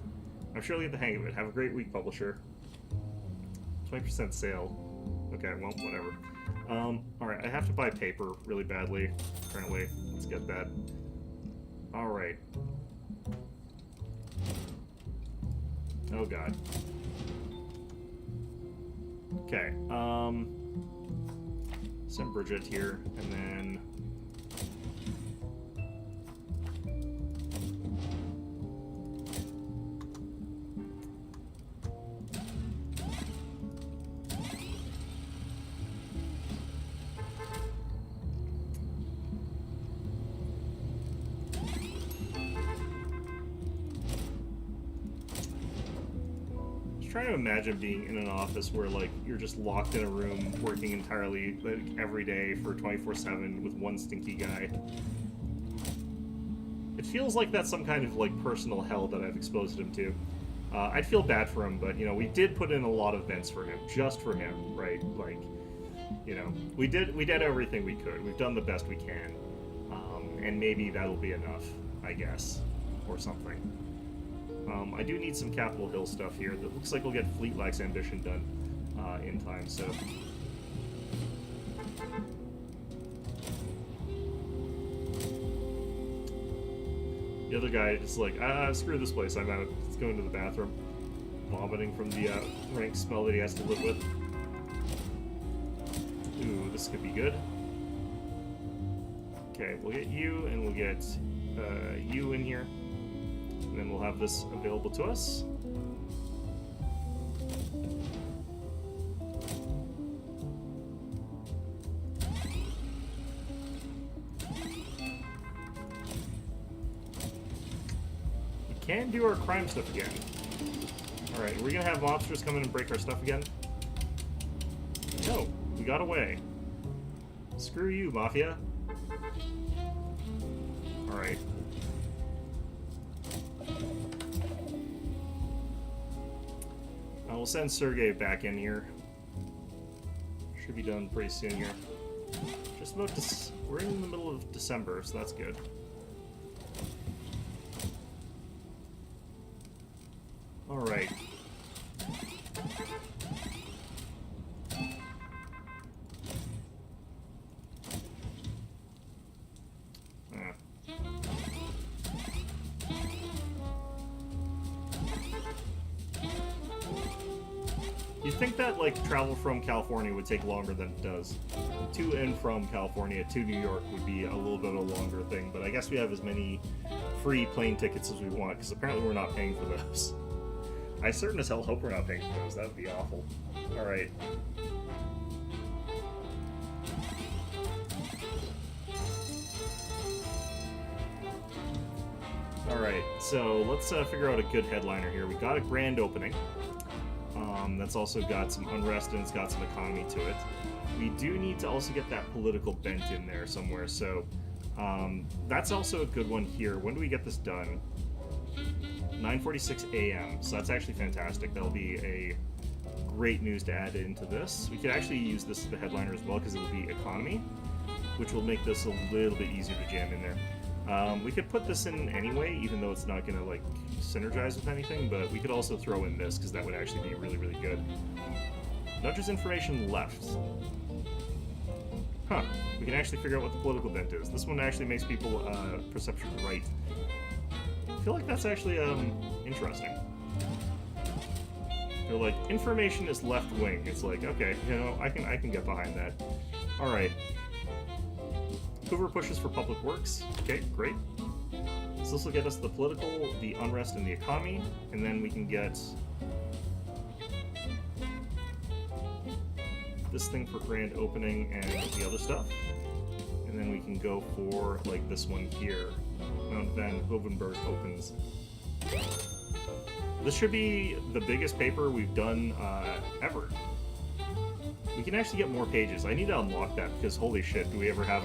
I'm sure you'll get the hang of it. Have a great week, publisher. 20% sale. Okay, well, whatever. Alright, I have to buy paper really badly, apparently. Let's get that. Alright. Oh, God. Okay, send Bridget here, and then... trying to imagine being in an office where like you're just locked in a room working entirely like every day for 24/7 with one stinky guy. It feels like that's some kind of like personal hell that I've exposed him to. I'd feel bad for him, but you know, we did put in a lot of vents for him, just for him, right? Like, you know, we did everything we could. We've done the best we can, and maybe that'll be enough, I guess, or something. I do need some Capitol Hill stuff here. That looks like we'll get Fleet Lax Ambition done in time, so... The other guy is like, screw this place, I'm out. Let's go into the bathroom. Vomiting from the rank smell that he has to live with. Ooh, this could be good. Okay, we'll get you, and we'll get you in here. And then we'll have this available to us. We can do our crime stuff again. Alright, are we gonna have monsters come in and break our stuff again? No, we got away. Screw you, Mafia. Alright. We'll send Sergey back in here. Should be done pretty soon here. Just about we're in the middle of December, so that's good. Alright. You'd think that, like, travel from California would take longer than it does. To and from California to New York would be a little bit of a longer thing, but I guess we have as many free plane tickets as we want, because apparently we're not paying for those. I certain as hell hope we're not paying for those. That would be awful. Alright. Alright, so let's figure out a good headliner here. We got a grand opening. That's also got some unrest and it's got some economy to it. We do need to also get that political bent in there somewhere, so that's also a good one here. When do we get this done? 9:46 a.m., so that's actually fantastic. That'll be a great news to add into this. We could actually use this as the headliner as well because it'll be economy, which will make this a little bit easier to jam in there. We could put this in anyway, even though it's not going to, like, synergize with anything, but we could also throw in this, because that would actually be really, really good. Nudges information left. Huh. We can actually figure out what the political bent is. This one actually makes people perception right. I feel like that's actually interesting. They're like, information is left wing. It's like, okay, you know, I can get behind that. Alright. Hoover pushes for public works. Okay, great. So this will get us the political, the unrest, and the economy, and then we can get this thing for grand opening and the other stuff. And then we can go for, like, this one here. Mount Van Hovenberg opens. This should be the biggest paper we've done ever. We can actually get more pages. I need to unlock that because holy shit, do we ever have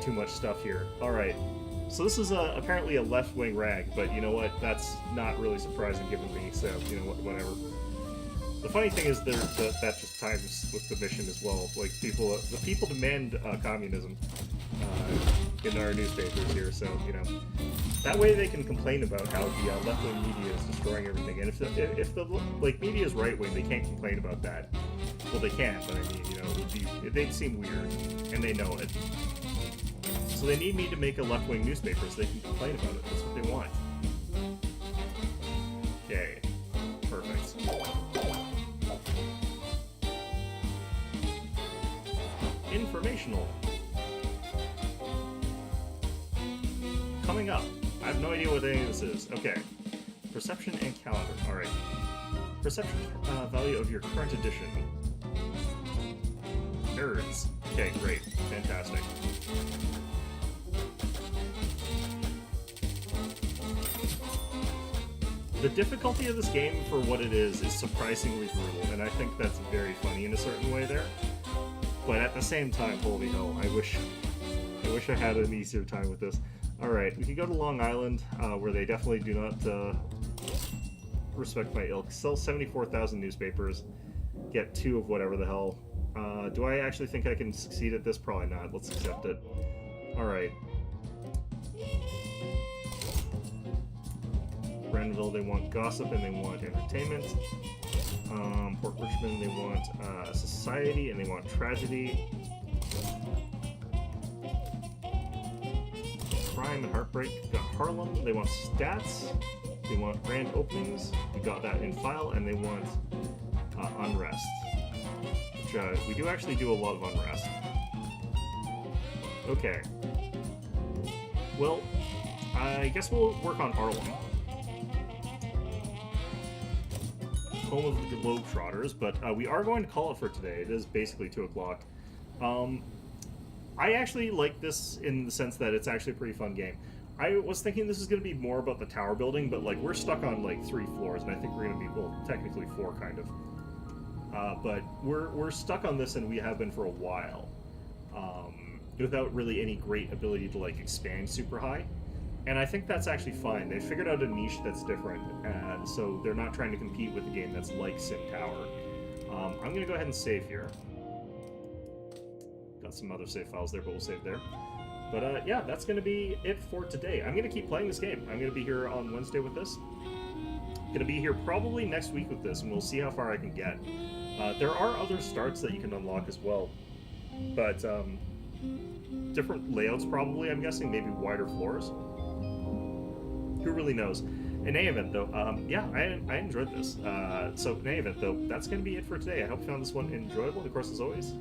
too much stuff here. Alright, so this is apparently a left-wing rag, but you know what? That's not really surprising given me, so, you know, whatever. The funny thing is that just times with the mission as well. Like, the people demand communism in our newspapers here, so, you know. That way they can complain about how the left-wing media is destroying everything, and if the like, media is right-wing, they can't complain about that. Well, they can, but I mean, you know, they'd seem weird, and they know it. So they need me to make a left-wing newspaper so they can complain about it. That's what they want. Okay. Perfect. Informational. Coming up. I have no idea what any of this is. Okay. Perception and calendar. Alright. Perception value of your current edition. Nerds. Okay, great. Fantastic. The difficulty of this game, for what it is surprisingly brutal, and I think that's very funny in a certain way there. But at the same time, holy hell, I wish I had an easier time with this. Alright, we can go to Long Island, where they definitely do not respect my ilk. Sell 74,000 newspapers, get 2 of whatever the hell. Do I actually think I can succeed at this? Probably not. Let's accept it. Alright. Grenville, they want gossip and they want entertainment. Port Richmond, they want society and they want tragedy. Crime and heartbreak. We got Harlem, they want stats. They want grand openings. We got that in file, and they want unrest. Which we do actually do a lot of unrest. Okay. Well, I guess we'll work on Harlem. Home of the Globetrotters, but we are going to call it for today. It is basically 2 o'clock. I actually like this in the sense that it's actually a pretty fun game. I was thinking this is going to be more about the tower building, but like we're stuck on like 3 floors, and I think we're going to be, well, technically 4 kind of. But we're stuck on this, and we have been for a while, without really any great ability to like expand super high. And I think that's actually fine. They figured out a niche that's different, and so they're not trying to compete with a game that's like Sim Tower. I'm going to go ahead and save here. Got some other save files there, but we'll save there. But yeah, that's going to be it for today. I'm going to keep playing this game. I'm going to be here on Wednesday with this. I'm going to be here probably next week with this, and we'll see how far I can get. There are other starts that you can unlock as well, but different layouts probably, I'm guessing, maybe wider floors. Who really knows? In any event, though, yeah, I enjoyed this. So in any event, though, that's going to be it for today. I hope you found this one enjoyable. And of course, as always,